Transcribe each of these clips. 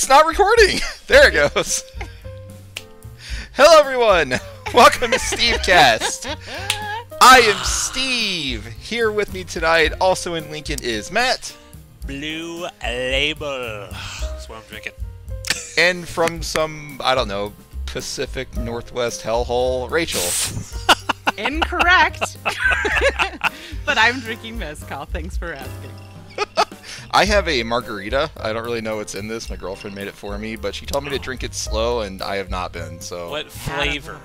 It's not recording! There it goes. Hello everyone! Welcome to Stevecast. I am Steve. Here with me tonight, also in Lincoln, is Matt. Blue Label. That's what I'm drinking. And from some, I don't know, Pacific Northwest hellhole, Rachel. Incorrect. But I'm drinking mezcal. Thanks for asking. I have a margarita. I don't really know what's in this. My girlfriend made it for me, but she told me to drink it slow, and I have not been. So. What flavor?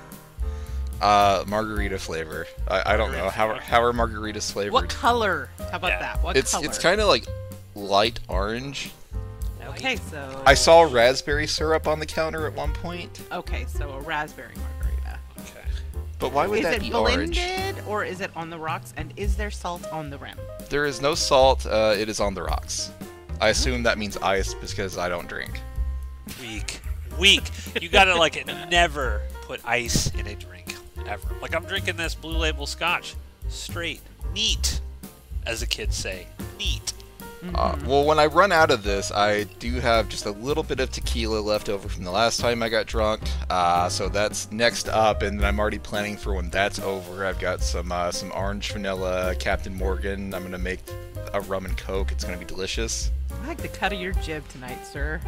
Margarita flavor. I don't know. How are margaritas flavored? What color? How about that? What color? It's kind of like light orange. Okay, so... I saw raspberry syrup on the counter at one point. Okay, so a raspberry margarita. Okay. But why would that be orange? Is it blended, or is it on the rocks, and is there salt on the rim? There is no salt. It is on the rocks. I assume that means ice because I don't drink. Weak. You gotta, like, never put ice in a drink. Ever. Like, I'm drinking this Blue Label scotch. Straight. Neat. As the kids say. Neat. Well, when I run out of this, I do have just a little bit of tequila left over from the last time I got drunk. So that's next up, and I'm already planning for when that's over. I've got some orange vanilla Captain Morgan. I'm gonna make a rum and coke. It's gonna be delicious. I like the cut of your jib tonight, sir.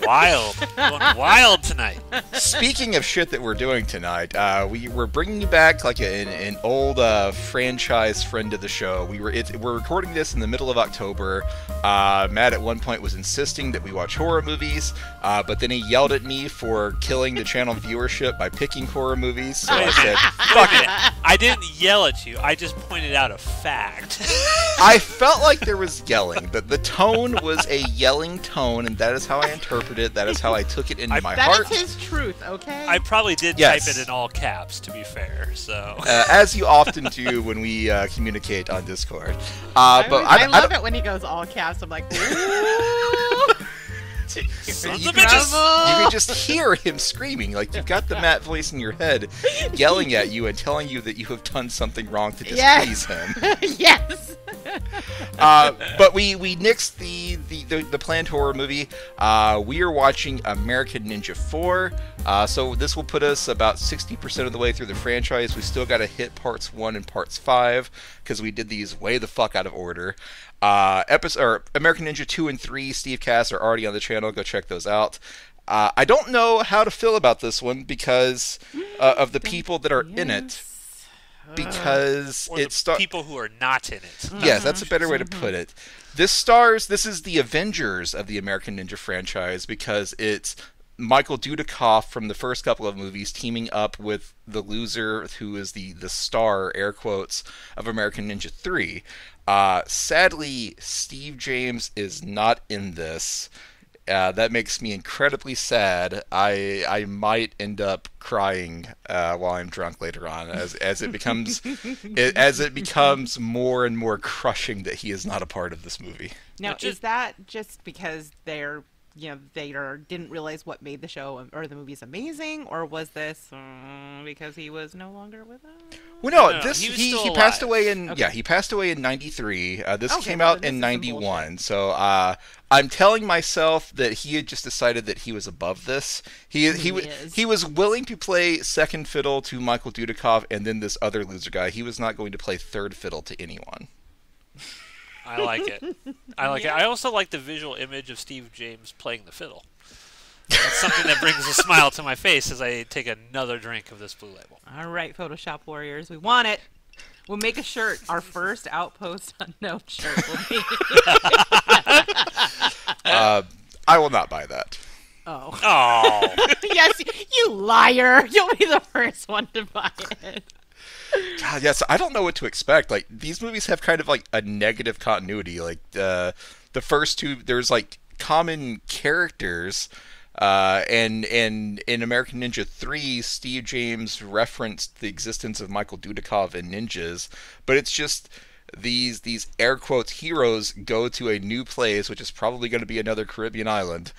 Going wild tonight. Speaking of shit that we're doing tonight, we're bringing back like an old franchise friend of the show. We're recording this in the middle of October. Matt at one point was insisting that we watch horror movies, but then he yelled at me for killing the channel viewership by picking horror movies. So I said, "Fuck it." I didn't yell at you. I just pointed out a fact. I felt like there was yelling. The tone was a yelling tone, and that is how I interpreted it. That is how I took it into my heart. That is his truth, okay? I probably did type it in all caps, to be fair. So as you often do when we communicate on Discord. I love it when he goes all caps. I'm like, ooh. You can just hear him screaming. Like, you've got the Matt voice in your head yelling at you and telling you that you have done something wrong to displease him. Yes. But we nixed the planned horror movie. We are watching American Ninja 4. So this will put us about 60% of the way through the franchise. We still got to hit parts 1 and parts 5 because we did these way the fuck out of order. American Ninja 2 and 3 Stevecast are already on the channel. Go check those out. I don't know how to feel about this one because of the people that are in it. Because it's people who are not in it. Yes, that's a better way to put it. This is the Avengers of the American Ninja franchise because it's Michael Dudikoff from the first couple of movies teaming up with the loser who is the star, air quotes, of American Ninja 3. Sadly, Steve James is not in this. That makes me incredibly sad. I might end up crying while I'm drunk later on, as it becomes more and more crushing that he is not a part of this movie. Now, is that just because they didn't realize what made the show or the movies amazing, or was this because he was no longer with us? Well, no, he passed away in he passed away in '93. This came out in '91. So I'm telling myself that he had just decided that he was above this. He was willing to play second fiddle to Michael Dudikoff and then this other loser guy. He was not going to play third fiddle to anyone. I like it. It. I also like the visual image of Steve James playing the fiddle. That's something that brings a smile to my face as I take another drink of this Blue Label. All right, Photoshop warriors, we want it. We'll make a shirt. Our first Outpost Unknown shirt will be. I will not buy that. Oh. Yes, you liar. You'll be the first one to buy it. God, yes, I don't know what to expect. Like, these movies have kind of like a negative continuity. Like, the first two, there's like common characters, and in American Ninja 3, Steve James referenced the existence of Michael Dudikoff and ninjas, but it's just these air quotes heroes go to a new place, which is probably going to be another Caribbean island,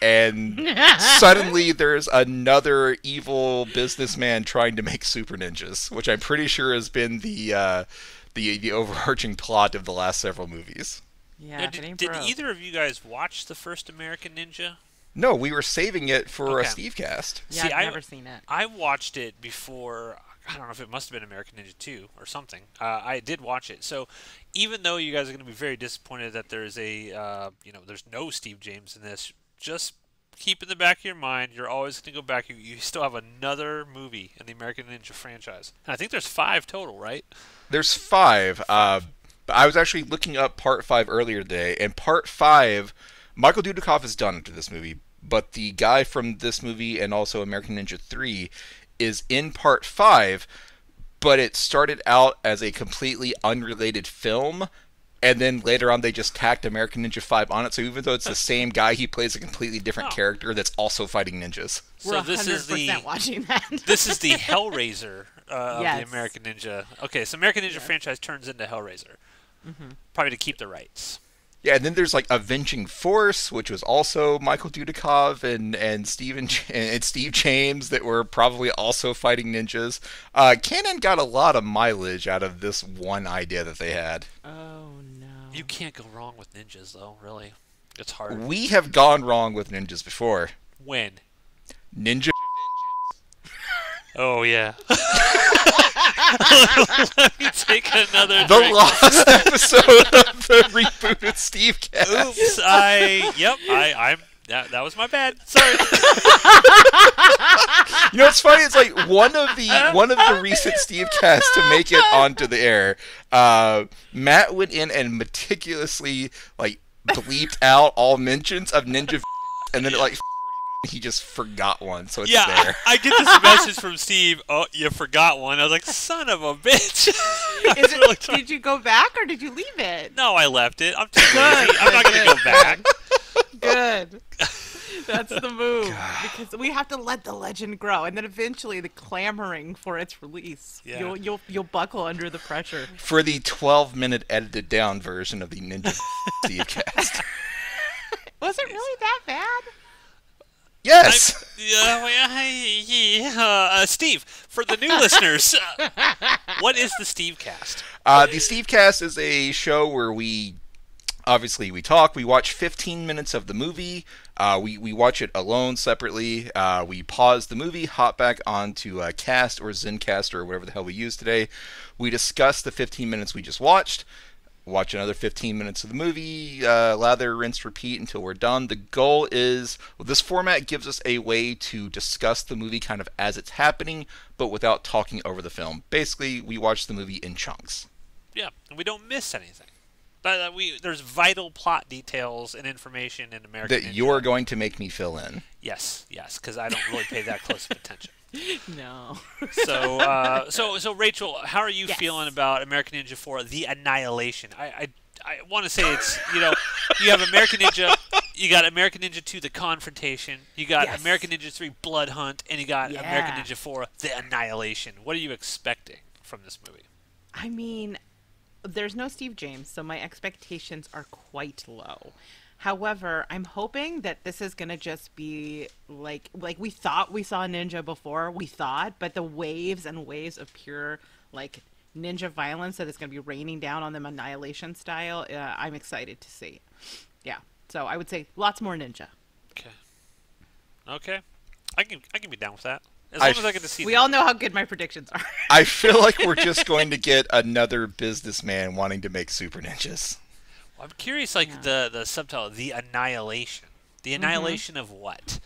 and suddenly there's another evil businessman trying to make super ninjas, which I'm pretty sure has been the overarching plot of the last several movies. Yeah, Now, if it ain't did broke. either of you guys watch the first American Ninja? No, we were saving it for a Okay. Stevecast. Yeah, See, I've never seen it. I watched it before. I don't know if it must have been American Ninja 2 or something. I did watch it. So even though you guys are going to be very disappointed that there's there's no Steve James in this, just keep in the back of your mind, you're always going to go back. You still have another movie in the American Ninja franchise. And I think there's 5 total, right? There's 5. But I was actually looking up Part 5 earlier today, and Part 5, Michael Dudikoff is done after this movie, but the guy from this movie and also American Ninja 3 is in Part 5, but it started out as a completely unrelated film, and then later on they just tacked American Ninja 5 on it, so even though it's the same guy, he plays a completely different character that's also fighting ninjas. We're So this is 100% watching that. This is the Hellraiser of Yes. the American Ninja. Okay, so American Ninja franchise turns into Hellraiser. Probably to keep the rights. Yeah, and then there's like Avenging Force, which was also Michael Dudikoff and Steve James that were probably also fighting ninjas. Canon got a lot of mileage out of this one idea that they had. Oh no. You can't go wrong with ninjas, though, really. It's hard. We have gone wrong with ninjas before. When? Ninja. Oh, yeah. Let me take another The drink. lost episode of the rebooted Stevecast. Oops, that was my bad. Sorry. You know what's funny? It's like one of the recent Stevecasts to make it onto the air. Matt went in and meticulously like bleeped out all mentions of ninja, and then he just forgot one, so it's there. I get this message from Steve. Oh, you forgot one. I was like, son of a bitch. Did you go back or did you leave it? No, I left it. I'm too lazy. I'm not going to go back. Good. That's the move. Because we have to let the legend grow, and then eventually the clamoring for its release. Yeah. You'll buckle under the pressure. For the 12-minute edited down version of the Ninja Stevecast. Was it really that bad? Yes. Steve, for the new listeners, what is the Stevecast? The Stevecast is a show where we talk. We watch 15 minutes of the movie. We watch it alone, separately. We pause the movie, hop back onto Cast or Zencast or whatever the hell we use today. We discuss the 15 minutes we just watched. Watch another 15 minutes of the movie, lather, rinse, repeat until we're done. The goal is, this format gives us a way to discuss the movie kind of as it's happening, but without talking over the film. Basically, we watch the movie in chunks. Yeah, and we don't miss anything. There's vital plot details and information in American That Ninja. you're going to make me fill in. Yes, because I don't really pay that close of attention. No. So Rachel, how are you Yes. feeling about American Ninja 4: The Annihilation? I want to say it's, you have American Ninja, you got American Ninja 2: The Confrontation, you got Yes. American Ninja 3: Blood Hunt, and you got Yeah. American Ninja 4: The Annihilation. What are you expecting from this movie? I mean, there's no Steve James, so my expectations are quite low. However, I'm hoping that this is going to just be like we thought we saw Ninja before, but the waves and waves of pure, like, ninja violence that is going to be raining down on them Annihilation style, I'm excited to see. Yeah, so I would say lots more ninja. Okay. I can be down with that. As long as I get to see We them. all know how good my predictions are. I feel like we're just going to get another businessman wanting to make super ninjas. I'm curious, the subtitle, The Annihilation. The annihilation of what?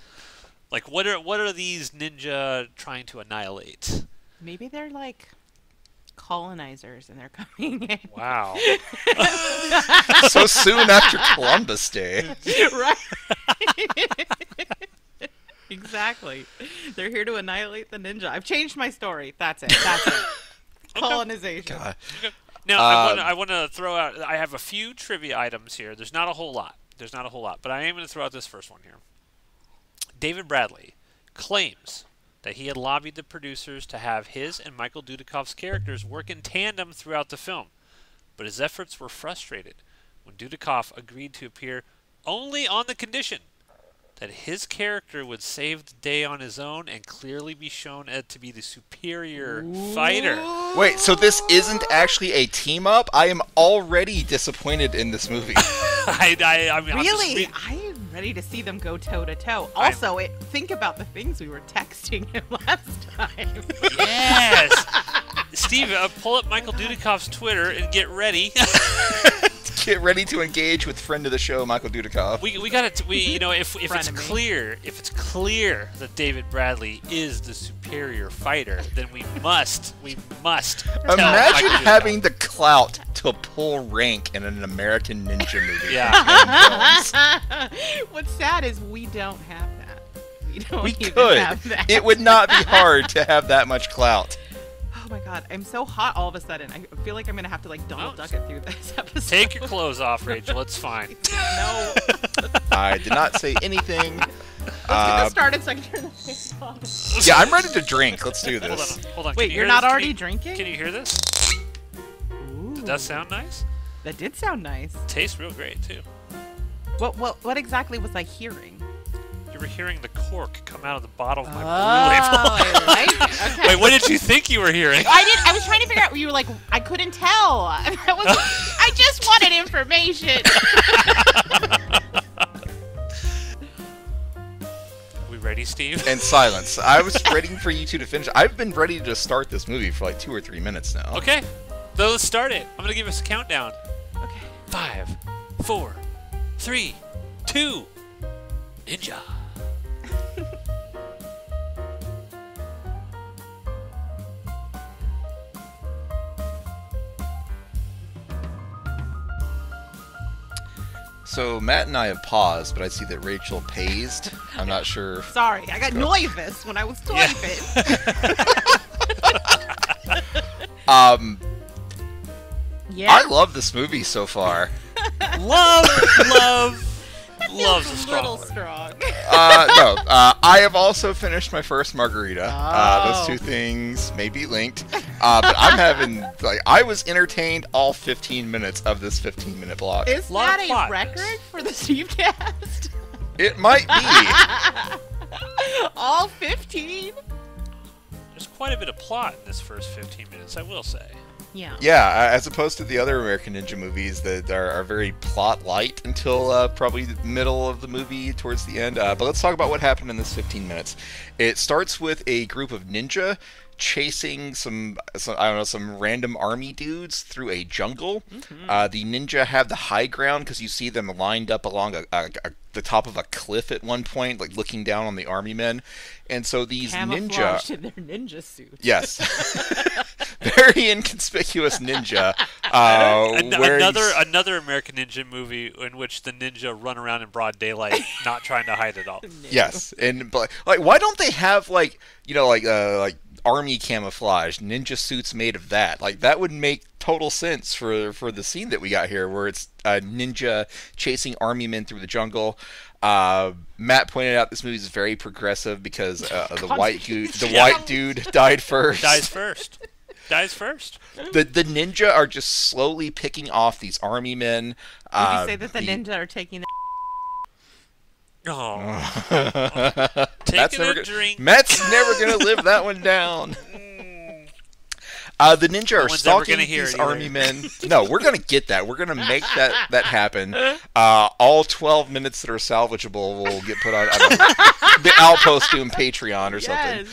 Like, what are these ninja trying to annihilate? Maybe they're like colonizers and they're coming in. Wow. So soon after Columbus Day. Right. Exactly. They're here to annihilate the ninja. I've changed my story. That's it. Colonization. God. Now, I want to throw out, I have a few trivia items here. There's not a whole lot, but I am going to throw out this first one here. David Bradley claims that he had lobbied the producers to have his and Michael Dudikoff's characters work in tandem throughout the film, but his efforts were frustrated when Dudikoff agreed to appear only on the condition that his character would save the day on his own and clearly be shown to be the superior fighter. Wait, so this isn't actually a team up? I am already disappointed in this movie. I mean, Really? I am ready to see them go toe to toe. Also, think about the things we were texting him last time. Yes. Steve, pull up Michael Dudikoff's Twitter and get ready. Get ready to engage with friend of the show, Michael Dudikoff. We got to if it's clear that David Bradley is the superior fighter, then we must tell Imagine Michael having the clout to pull rank in an American Ninja movie. Yeah. What's sad is we don't have that. We even could. have that. It would not be hard to have that much clout. Oh my god, I'm so hot all of a sudden. I feel like I'm gonna have to like Donald Duck it through this episode. Take your clothes off, Rachel. It's fine. No. I did not say anything. Let's get this started so I can turn the face off. Yeah, I'm ready to drink. Let's do this. Hold on. Wait, Can you you're hear not this? already drinking? Can you hear this? Ooh. Did that sound nice? That did sound nice. Tastes real great too. What exactly was I hearing? You were hearing the cork come out of the bottle of my Oh, Blue Label. I like it. Okay. Wait, what did you think you were hearing? I was trying to figure out. You were like, I couldn't tell. I just wanted information. We ready, Steve? And silence. I was waiting for you two to finish. I've been ready to start this movie for like 2 or 3 minutes now. Okay, so let's start it. I'm gonna give us a countdown. Okay. 5, 4, 3, 2, ninja. So Matt and I have paused, but I see that Rachel pazed. I'm not sure. Sorry, I got nervous when I was typing. Yeah. I love this movie so far. Love's a It's a strong little word. strong. I have also finished my first margarita. Oh. Those two things may be linked. But I'm having, I was entertained all 15 minutes of this 15-minute block. Is Lot that of a plot. record for the Stevecast? It might be. All 15? There's quite a bit of plot in this first 15 minutes, I will say. Yeah. Yeah, as opposed to the other American Ninja movies that are very plot light until probably the middle of the movie towards the end. But let's talk about what happened in this 15 minutes. It starts with a group of ninja chasing some random army dudes through a jungle. The ninja have the high ground because you see them lined up along the top of a cliff at one point, like looking down on the army men. And so these Camouflaged ninja, in their ninja suits. yes, very inconspicuous ninja. Another American Ninja movie in which the ninja run around in broad daylight, not trying to hide it all. Yes, and like, why don't they have like army camouflage, ninja suits made of that? Like that would make total sense for the scene that we got here, where it's a ninja chasing army men through the jungle. Matt pointed out this movie is very progressive because the white dude died first. Dies first. The ninja are just slowly picking off these army men. Would you say that the ninja are taking the Oh. Taking a drink. Matt's never gonna live that one down. The ninja are stalking these army men. No, we're gonna get that. We're gonna make that happen. All 12 minutes that are salvageable will get put on the Outpost doing Patreon or something.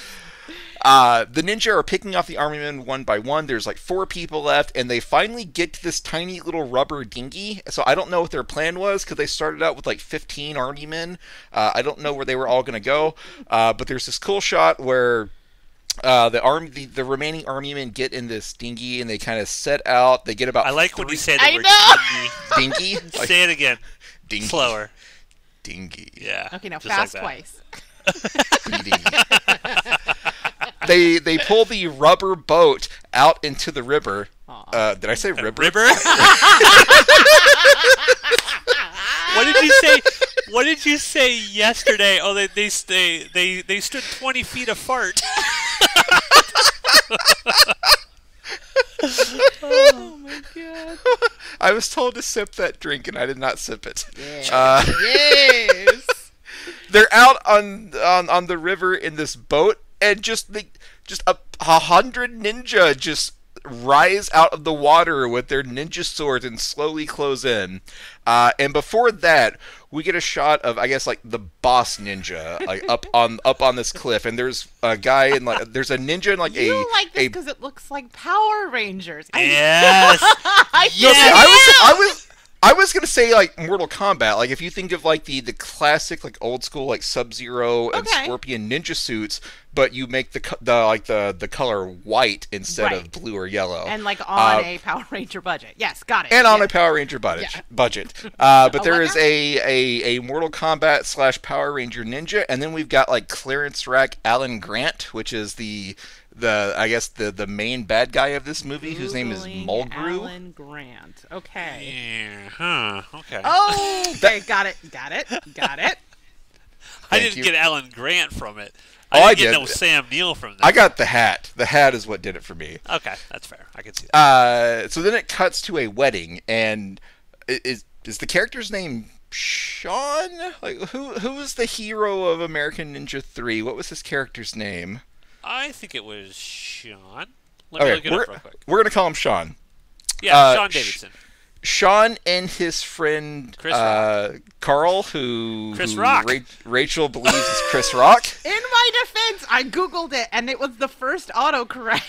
The ninja are picking off the army men one by one. There's like 4 people left, and they finally get to this tiny little rubber dinghy. So I don't know what their plan was, because they started out with like 15 army men. I don't know where they were all going to go. But there's this cool shot where the remaining army men get in this dinghy, and they kind of set out. They get about. I like when you say the word dinghy. Dinghy. Say it again. Dinghy. Slower. Dinghy. Yeah. Okay, now just fast like twice. They pull the rubber boat out into the river. Did I say river? River? What did you say? What did you say yesterday? Oh, they stood 20 feet apart. Oh my god. I was told to sip that drink, and I did not sip it. Yeah. Yes. they're out on the river in this boat, and just 100 ninja just rise out of the water with their ninja swords and slowly close in. And before that, we get a shot of, I guess, like the boss ninja, like up on this cliff, and there's a guy in like there's a ninja in like you like this because it looks like Power Rangers. Yes. I was gonna say like Mortal Kombat. Like if you think of like the classic like old school like Sub-Zero and Scorpion ninja suits, but you make the color white instead of blue or yellow, and like on a Power Ranger budget. Yes, got it. And on a Power Ranger budget. But there is a Mortal Kombat / Power Ranger ninja, and then we've got like Clarence Rack Alan Grant, which is the I guess the main bad guy of this movie, whose name is Mulgrew. Alan Grant. Okay. Yeah. Huh. Okay. Oh, okay. Got it. I didn't get Alan Grant from it. I didn't did. get no Sam Neill from that. I got the hat. The hat is what did it for me. Okay, that's fair. I can see that. So then it cuts to a wedding, and is the character's name Sean? Like who was the hero of American Ninja 3? What was his character's name? I think it was Sean. Let me look it up real quick. We're gonna call him Sean. Yeah, Sean Davidson. Sean and his friend Carl, who Rock. Rachel believes is Chris Rock. In my defense, I googled it, and it was the first autocorrect.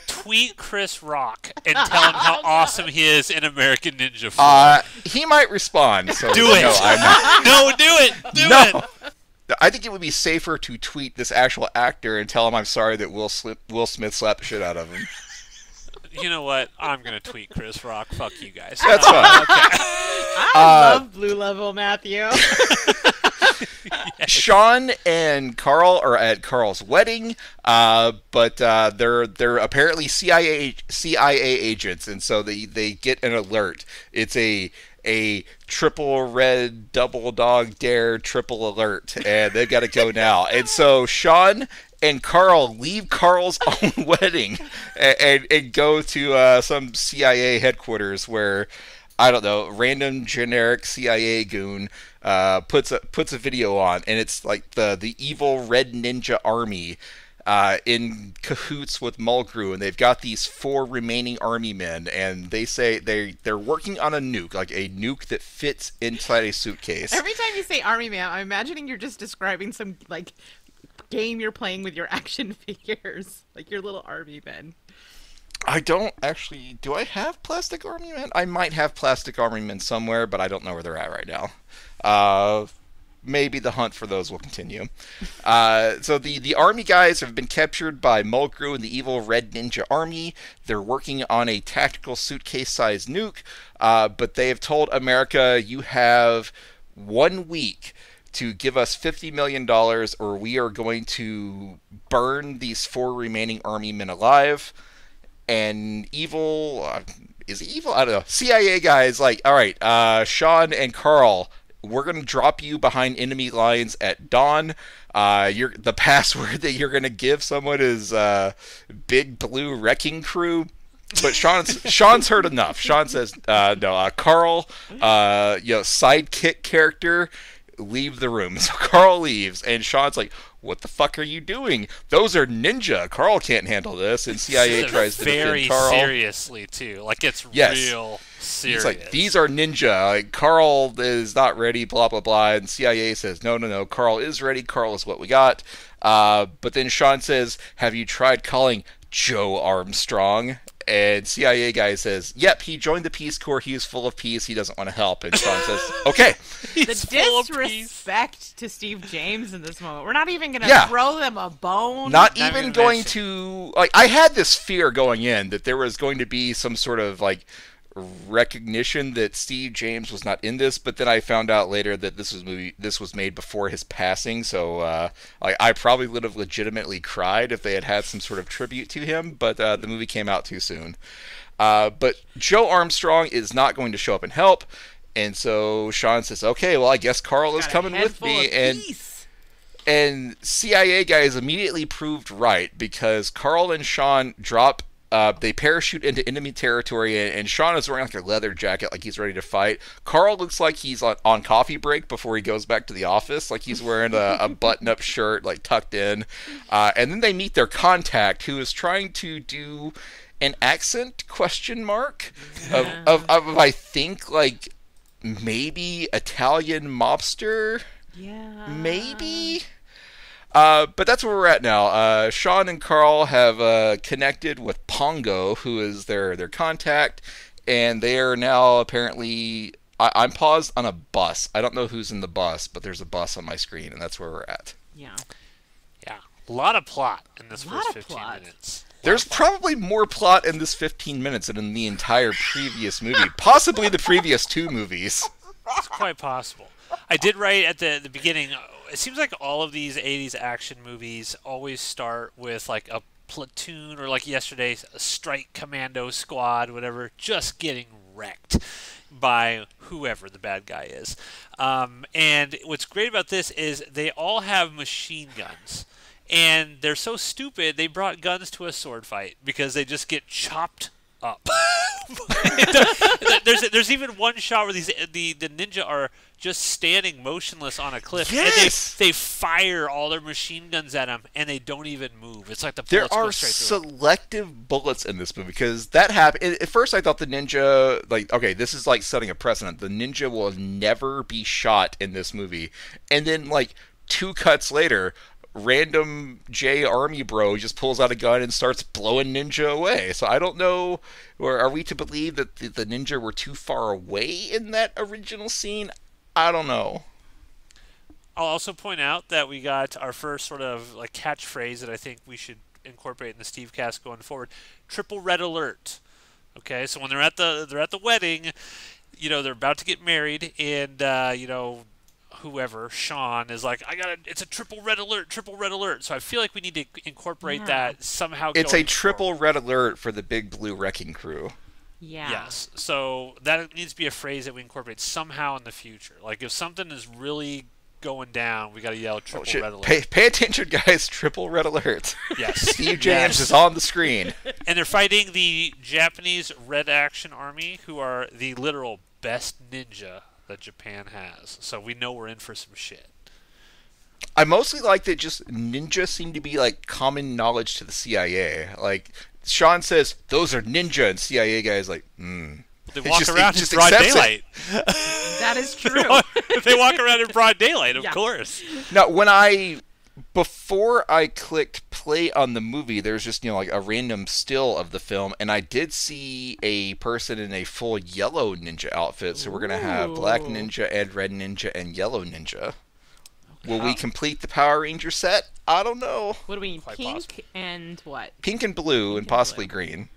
Tweet Chris Rock and tell him how awesome he is in American Ninja 4. He might respond. So do it. No, I'm not. No, do it. Do it. I think it would be safer to tweet this actual actor and tell him I'm sorry that Will Smith slapped the shit out of him. You know what? I'm going to tweet Chris Rock. Fuck you guys. That's fine. Okay. I love Blue Level, Matthew. Yes. Sean and Carl are at Carl's wedding, but they're apparently CIA agents, and so they get an alert. It's a triple red double dog dare triple alert, and they've got to go now. And so Sean and Carl leave Carl's own wedding and go to some CIA headquarters where, I don't know, random generic CIA goon puts a video on, and it's like the evil red ninja army in cahoots with Mulgrew, and they've got these 4 remaining army men, and they say they're working on a nuke, like a nuke that fits inside a suitcase. Every time you say army man, I'm imagining you're just describing some like game you're playing with your action figures, like your little army men. I don't actually. Do I have plastic army men? I might have plastic army men somewhere, but I don't know where they're at right now. Maybe the hunt for those will continue. So the army guys have been captured by Mulgrew and the evil Red Ninja Army. They're working on a tactical suitcase-sized nuke, but they have told America, you have 1 week to give us $50 million, or we are going to burn these 4 remaining army men alive. And evil, is he evil? I don't know. CIA guys like, all right, Sean and Carl, we're going to drop you behind enemy lines at dawn. The password that you're going to give someone is Big Blue Wrecking Crew. But Sean's heard enough. Sean says, no, Carl, sidekick character, leave the room. So Carl leaves, and Sean's like, what the fuck are you doing? Those are ninja. Carl can't handle this. And CIA tries to defend Carl. Very seriously, too. Like, it's real serious. He's like, these are ninja. Like, Carl is not ready, blah, blah, blah. And CIA says, no, Carl is ready. Carl is what we got. But then Sean says, have you tried calling Joe Armstrong? And CIA guy says, yep, he joined the Peace Corps. He is full of peace. He doesn't want to help. And Sean says, okay. The disrespect to Steve James in this moment. We're not even going to throw them a bone. Not even going to... Like, I had this fear going in that there was going to be some sort of, like, recognition that Steve James was not in this, but then I found out later that this was made before his passing, so I probably would have legitimately cried if they had some sort of tribute to him, but the movie came out too soon. But Joe Armstrong is not going to show up and help, and so Sean says, okay, well, I guess Carl is coming with me, and CIA guys immediately proved right, because Carl and Sean drop They parachute into enemy territory, and Sean is wearing like a leather jacket, like he's ready to fight. Carl looks like he's on coffee break before he goes back to the office, like he's wearing a button-up shirt, like tucked in. And then they meet their contact, who is trying to do an accent question mark of I think like maybe Italian mobster. Yeah. Maybe. But that's where we're at now. Sean and Carl have connected with Pongo, who is their contact, and they are now apparently. I'm paused on a bus. I don't know who's in the bus, but there's a bus on my screen, and that's where we're at. Yeah. Yeah. A lot of plot in this Lot first of 15 plot. minutes. There's probably more plot in this 15 minutes than in the entire previous movie, possibly the previous 2 movies. It's quite possible. I did write at the beginning, it seems like all of these 80s action movies always start with like a platoon, or like yesterday, a strike commando squad, whatever, just getting wrecked by whoever the bad guy is. And what's great about this is they all have machine guns. And they're so stupid, they brought guns to a sword fight because they just get chopped up. there's even one shot where the ninja are just standing motionless on a cliff, Yes! and they fire all their machine guns at them, and they don't even move. It's like the There bullets go are straight through 'em. selective bullets in this movie, because that happened. At first, I thought the ninja, like, okay, this is like setting a precedent. The ninja will never be shot in this movie, and then like 2 cuts later, random J Army bro just pulls out a gun and starts blowing ninja away. So I don't know, or are we to believe that the ninja were too far away in that original scene? I don't know. I'll also point out that we got our first sort of like catchphrase that I think we should incorporate in the Stevecast going forward. Triple red alert. Okay, so when they're at the wedding, they're about to get married, and whoever, Sean, is like, it's a triple red alert. So I feel like we need to incorporate that somehow. It's a going triple forward. red alert for the Big Blue Wrecking Crew. Yeah. Yes. So that needs to be a phrase that we incorporate somehow in the future. Like if something is really going down, we got to yell triple red alert. Pay attention, guys. Triple red alert. Yes. Steve James is on the screen. And they're fighting the Japanese Red Action Army, who are the literal best ninja that Japan has. So we know we're in for some shit. I mostly like that just ninja seem to be like common knowledge to the CIA. Like Sean says, those are ninja, and CIA guys like, They walk around in broad daylight. That is true. They walk around in broad daylight, of course. Now, before I clicked play on the movie, there's just, like a random still of the film, and I did see a person in a full yellow ninja outfit, so we're going to have black ninja and red ninja and yellow ninja. Will we complete the Power Ranger set? I don't know. What do we mean? Quite Pink possible. and what? Pink and blue and possibly green.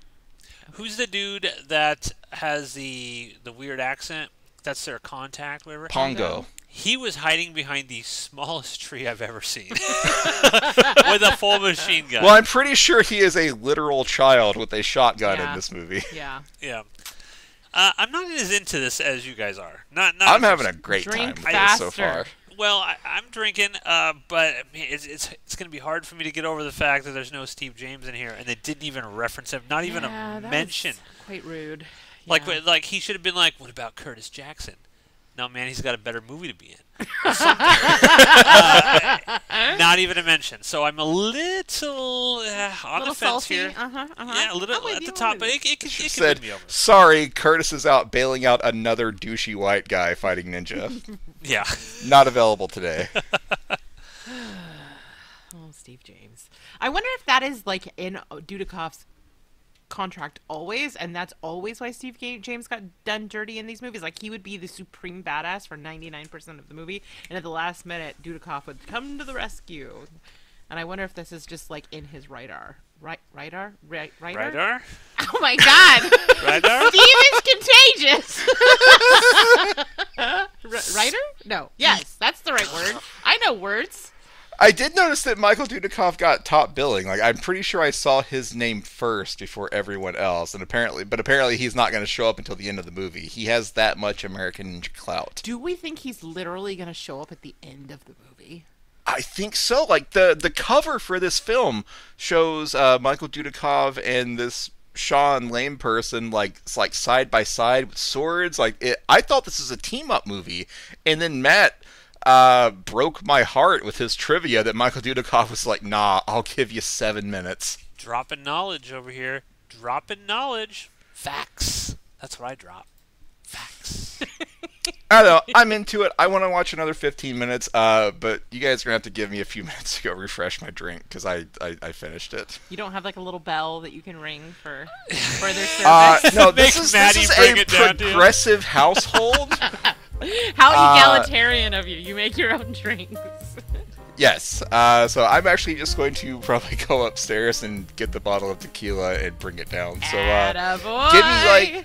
Who's the dude that has the weird accent? That's their contact, whatever. Pongo. He was hiding behind the smallest tree I've ever seen with a full machine gun. Well, I'm pretty sure he is a literal child with a shotgun in this movie. Yeah. Yeah. I'm not as into this as you guys are. Not I'm having a great time Drink with this so far. faster. Well, I'm drinking, but it's going to be hard for me to get over the fact that there's no Steve James in here, and they didn't even reference him, not even a that mention. was quite rude. Like, Yeah. like he should have been like, "What about Curtis Jackson?" No, man, he's got a better movie to be in. Not even a mention. So I'm a little on the fence salty. here. Yeah, a little at the top, but it could Said, win me over. sorry, Curtis is out bailing out another douchey white guy fighting ninja. Yeah. Not available today. Oh, Steve James. I wonder if that is like in Dudikoff's contract always, and that's always why Steve James got done dirty in these movies. Like he would be the supreme badass for 99% of the movie, and at the last minute, Dudikoff would come to the rescue. And I wonder if this is just like in his radar. Radar? Oh my God! Radar? Steve is contagious. Writer? No. Yes, that's the right word. I know words. I did notice that Michael Dudikoff got top billing. Like I'm pretty sure I saw his name first before everyone else, and apparently he's not going to show up until the end of the movie. He has that much American Ninja clout. Do we think he's literally going to show up at the end of the movie? I think so. Like the cover for this film shows Michael Dudikoff and this Shawn lame person like side by side with swords. I thought this was a team up movie, and then Matt broke my heart with his trivia that Michael Dudikoff was like, nah, I'll give you 7 minutes. Dropping knowledge over here. Dropping knowledge. Facts. That's what I drop. Facts. I don't know. I'm into it. I want to watch another 15 minutes, but you guys are going to have to give me a few minutes to go refresh my drink, because I finished it. You don't have like a little bell that you can ring for further service? No, this Make is Maddie bring a it down to you. progressive household. How egalitarian of you. You make your own drinks. Yes. So I'm actually just going to probably go upstairs and get the bottle of tequila and bring it down. So Attaboy.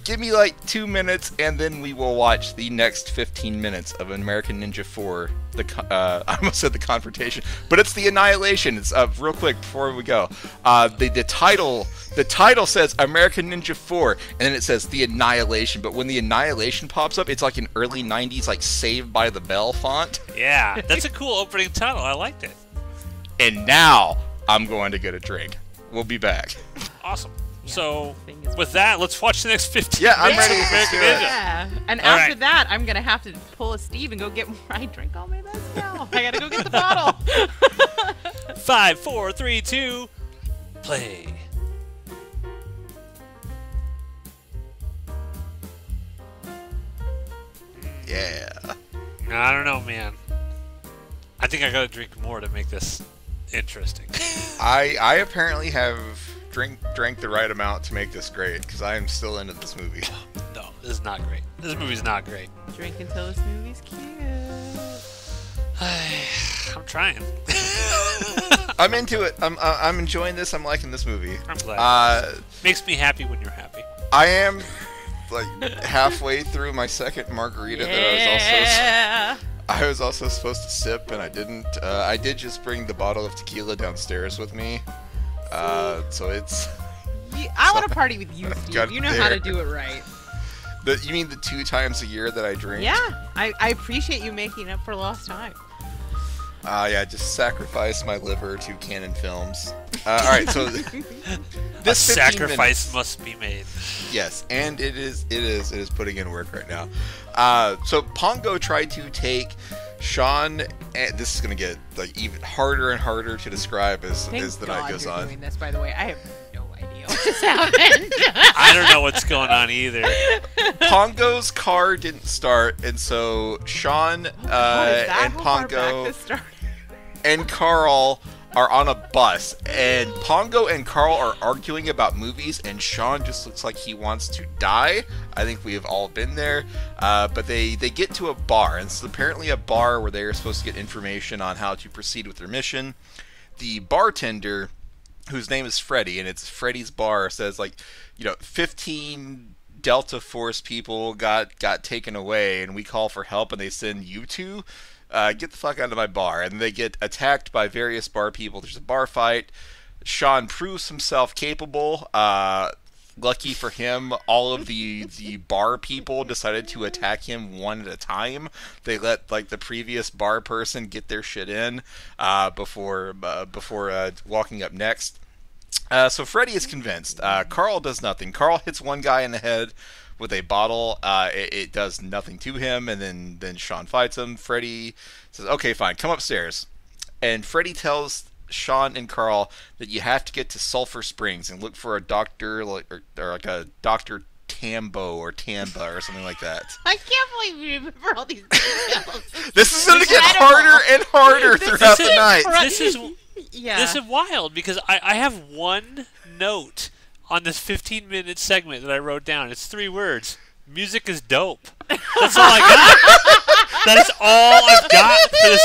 give me like 2 minutes, and then we will watch the next 15 minutes of American Ninja 4. I almost said the confrontation, but it's the Annihilation. It's real quick before we go. The title says American Ninja 4, and then it says the Annihilation. But when the Annihilation pops up, it's like an early 90s like Saved by the Bell font. Yeah, that's a cool opening title. I liked it. And now I'm going to get a drink. We'll be back. Awesome. Yeah, So, this thing is with that, let's watch the next 15 Yeah, I'm minutes ready. of Let's American do it. Ninja. Yeah. And All after right. that, I'm going to have to pull a Steve and go get more. I drink all my mess now. I got to go get the bottle. 5, 4, 3, 2, play. Yeah. I don't know, man. I think I gotta drink more to make this interesting. I apparently have drank the right amount to make this great, because I am still into this movie. No, this is not great. This movie's not great. Drink until this movie's cute. I'm trying. I'm into it. I'm enjoying this. I'm liking this movie. I'm glad. Uh, Makes me happy when you're happy. I am like halfway through my second margarita that I was also supposed to sip, and I didn't. I did just bring the bottle of tequila downstairs with me, so it's. I want to party with you, Steve. Got You know how to there. do it right. You mean the 2 times a year that I drink? Yeah, I appreciate you making up for lost time. Yeah, just sacrifice my liver to Canon Films. All right, so A this 15 sacrifice minutes- must be made. Yes, and it is putting in work right now. So Pongo tried to take Shawn, and this is gonna get like even harder and harder to describe as Thank the God night goes you're on. doing this, by the way. I have no idea what just happened. I don't know what's going on either. Pongo's car didn't start, and so Shawn What is that? and How far back Pongo this started? and Carl are on a bus, and Pongo and Carl are arguing about movies, and Shawn just looks like he wants to die. I think we have all been there. But they get to a bar, and it's apparently a bar where they are supposed to get information on how to proceed with their mission. The bartender, whose name is Freddy, and it's Freddy's bar, says 15 Delta Force people got taken away, and we call for help, and they send you two. Get the fuck out of my bar. And they get attacked by various bar people. There's a bar fight. Shawn proves himself capable. Lucky for him, all of the bar people decided to attack him one at a time. They let the previous bar person get their shit in before walking up next. So Freddy is convinced. Carl does nothing. Carl hits one guy in the head with a bottle. It does nothing to him, and then Shawn fights him. Freddy says, okay, fine, come upstairs. And Freddy tells Shawn and Carl that you have to get to Sulphur Springs and look for a doctor, or like a Dr. Tambo or Tamba or something like that. I can't believe you remember all these details. This is going to get Incredible. harder and harder throughout the night. This is Yeah. This is wild because I have one note on this 15-minute segment that I wrote down. It's 3 words. Music is dope. That's all I got. That is all I've got for this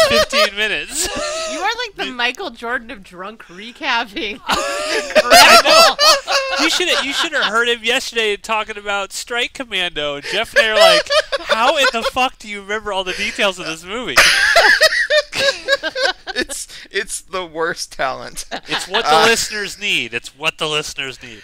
15 minutes. You are like the Michael Jordan of drunk recapping. Incredible. You should have heard him yesterday talking about Strike Commando, and Jeff and I are like, how in the fuck do you remember all the details of this movie? It's the worst talent. It's what the listeners need. It's what the listeners need.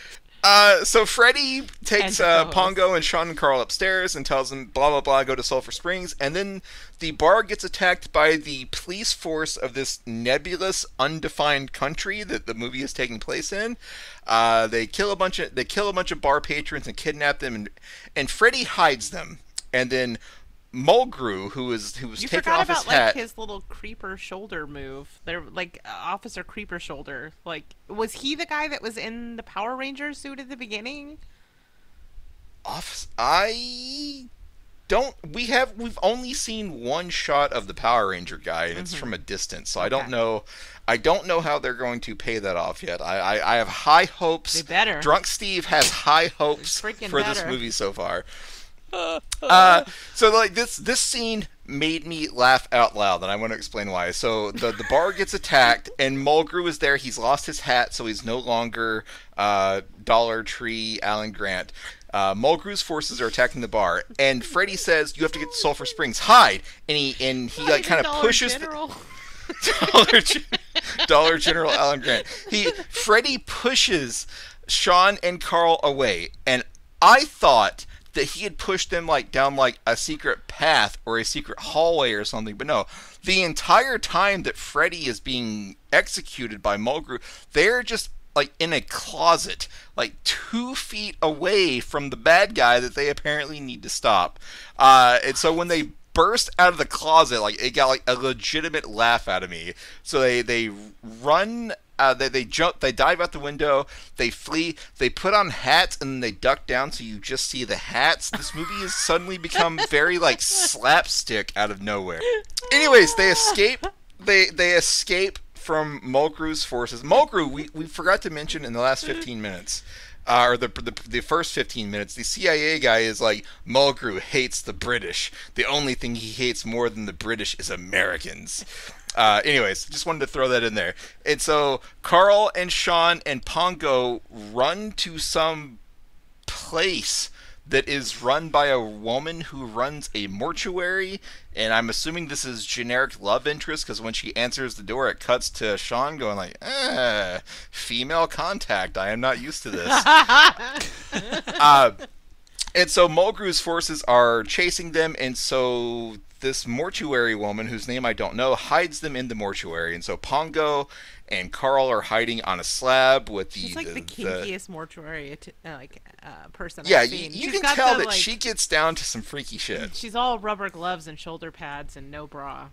So Freddy takes And Pongo and Sean and Carl upstairs and tells them blah blah blah, go to Sulphur Springs, and then the bar gets attacked by the police force of this nebulous, undefined country that the movie is taking place in. They kill a bunch of bar patrons and kidnap them, and Freddy hides them, and then Mulgrew, who was taking off his hat. Like his little creeper shoulder move. They're like Officer Creeper Shoulder. Like, was he the guy that was in the Power Ranger suit at the beginning? I don't. We've only seen one shot of the Power Ranger guy, and it's from a distance. So I don't know. I don't know how they're going to pay that off yet. I have high hopes. They better. Drunk Steve has high hopes for this movie so far. So like this scene made me laugh out loud, and I want to explain why. So the bar gets attacked, and Mulgrew is there. He's lost his hat, so he's no longer Dollar Tree Alan Grant. Mulgrew's forces are attacking the bar, and Freddy says, "You have to get to Sulphur Springs. Hide!" And he like kind of pushes. Dollar General Alan Grant. Freddy pushes Sean and Carl away, and I thought that he had pushed them like down like a secret path or a secret hallway or something, but no. The entire time that Freddy is being executed by Mulgrew, they're just like in a closet, like 2 feet away from the bad guy that they apparently need to stop. And so when they burst out of the closet, like it got like a legitimate laugh out of me. So they run. They jump, they dive out the window, they flee, they put on hats, and then they duck down so you just see the hats. This movie has suddenly become very like slapstick out of nowhere. Anyways, they escape. They escape from Mulgrew's forces. Mulgrew, we forgot to mention in the last 15 minutes. Or the first 15 minutes, the CIA guy is like, Mulgrew hates the British. The only thing he hates more than the British is Americans. Anyways, just wanted to throw that in there. And so Carl and Sean and Pongo run to some place that is run by a woman who runs a mortuary, and I'm assuming this is generic love interest, because when she answers the door, it cuts to Sean going like, female contact, I am not used to this. And so Mulgrew's forces are chasing them, and so this mortuary woman, whose name I don't know, hides them in the mortuary. And so Pongo and Carl are hiding on a slab with the... She's like the kinkiest mortuary person yeah, I've seen. you can tell that she gets down to some freaky shit. She's all rubber gloves and shoulder pads and no bra.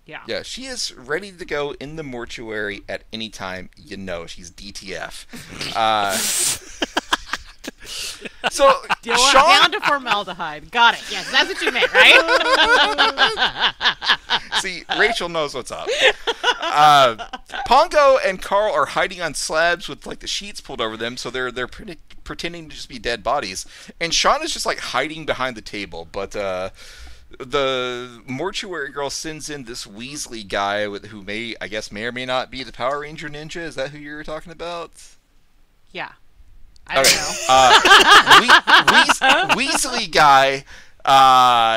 Yeah. Yeah, she is ready to go in the mortuary at any time. You know, she's DTF. So Sean... down to formaldehyde. Got it. Yes, that's what you meant, right? See, Rachel knows what's up. Pongo and Carl are hiding on slabs with like the sheets pulled over them, so they're pretending to just be dead bodies. And Sean is just like hiding behind the table, but the mortuary girl sends in this Weasley guy who may or may not be the Power Ranger ninja. Is that who you're talking about? Yeah. I don't know. Weasley guy.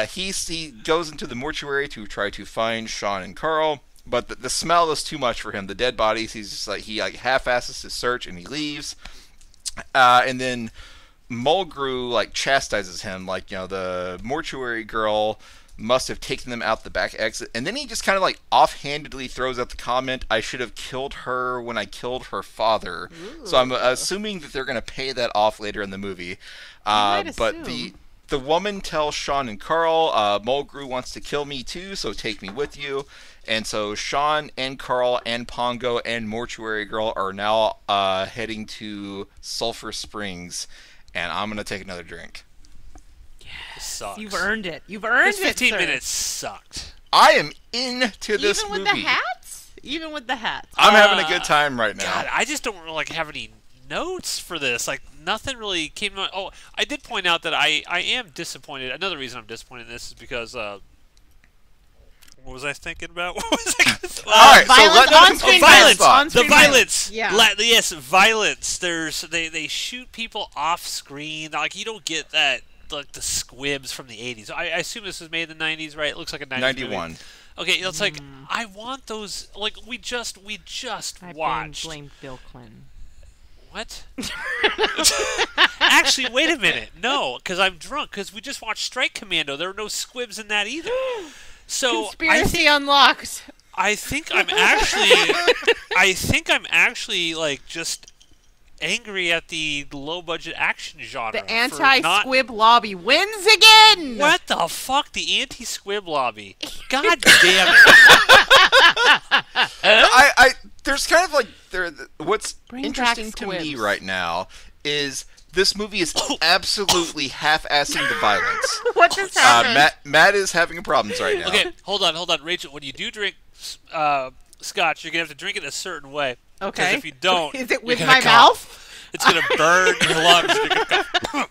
He goes into the mortuary to try to find Sean and Carl, but the smell is too much for him. The dead bodies. He's just like he half-asses his search and he leaves. And then Mulgrew like chastises him, like, you know, the mortuary girl must have taken them out the back exit, and then he just kind of like offhandedly throws out the comment, "I should have killed her when I killed her father." Ooh. So I'm assuming that they're going to pay that off later in the movie. But the woman tells Sean and Carl, Mulgrew wants to kill me too, so take me with you. And so Sean and Carl and Pongo and Mortuary Girl are now heading to Sulphur Springs, and I'm going to take another drink. Sucks. You've earned it. You've earned it, 15 sir. minutes sucked. I am into this movie. Even with the hats? Even with the hats. I'm having a good time right now. God, I just don't like have any notes for this. Like, nothing really came to mind. Oh, I did point out that I am disappointed. Another reason I'm disappointed in this is because what was I thinking about? What was I All right, violence. The violence. Yeah. Yes, violence. They shoot people off screen. Like, you don't get that. Like the squibs from the 80s. I assume this was made in the 90s, right? It looks like a 90s 91. Movie. Okay, it's like I want those. Like we just watched. I blamed Bill Clinton. What? Actually, wait a minute. No, because I'm drunk. Because we just watched Strike Commando. There were no squibs in that either. So Conspiracy unlocked. I think I'm actually like just angry at the low budget action genre. The anti-squib lobby wins again. What the fuck? The anti-squib lobby. God damn it. There's kind of like what's Bring interesting back to me squibs. right now is this movie is absolutely half-assing the violence. What just happened? Matt is having problems right now. Okay, hold on. Rachel, when you do drink scotch, you're going to have to drink it a certain way. Okay. Because if you don't, Is it you're with gonna my cough. mouth? It's going to burn your lungs. You're gonna cough.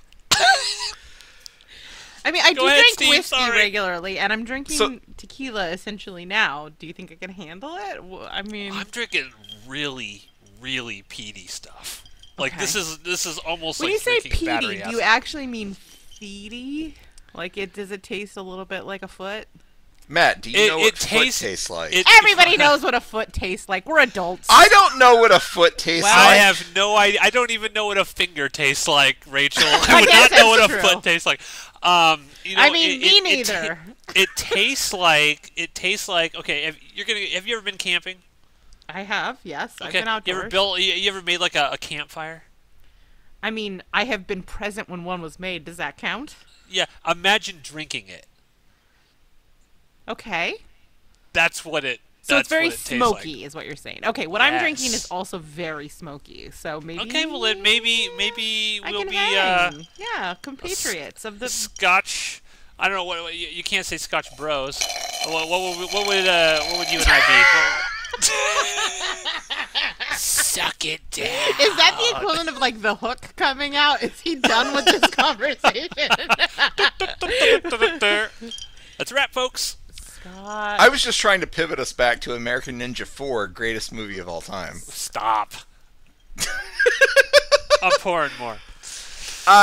I mean, I Go do ahead, drink Steve, whiskey sorry. regularly, and I'm drinking So- tequila essentially now. Do you think I can handle it? I mean, I'm drinking really, really peaty stuff. Like Okay. this is almost when like you say drinking battery peaty, do acid. you actually mean feety? Like, does it taste a little bit like a foot? Matt, do you It- know it what tastes- foot tastes like? Everybody knows what a foot tastes like. We're adults. I don't know what a foot tastes Well, I like. have no idea. I don't even know what a finger tastes like, Rachel. I I would guess not know what a that's true. foot tastes like. You know, I mean, me it neither. It tastes like. Okay, have you ever been camping? I have, yes. I've Okay, been outdoors. you ever made like a campfire? I mean, I have been present when one was made. Does that count? Yeah. Imagine drinking it. Okay. That's what it. So that's it's very what it tastes like. smoky, is what you're saying. Okay, what I'm drinking Yes. is also very smoky. So maybe. Okay, well then maybe I we'll can be hang. Yeah, compatriots of the. Scotch. I don't know what you can't say Scotch Bros. What would you and I be? Suck it down. Is that the equivalent of like the hook coming out? Is he done with this conversation? That's a wrap, folks. Scott. I was just trying to pivot us back to American Ninja 4, greatest movie of all time. Stop. I'm pouring more.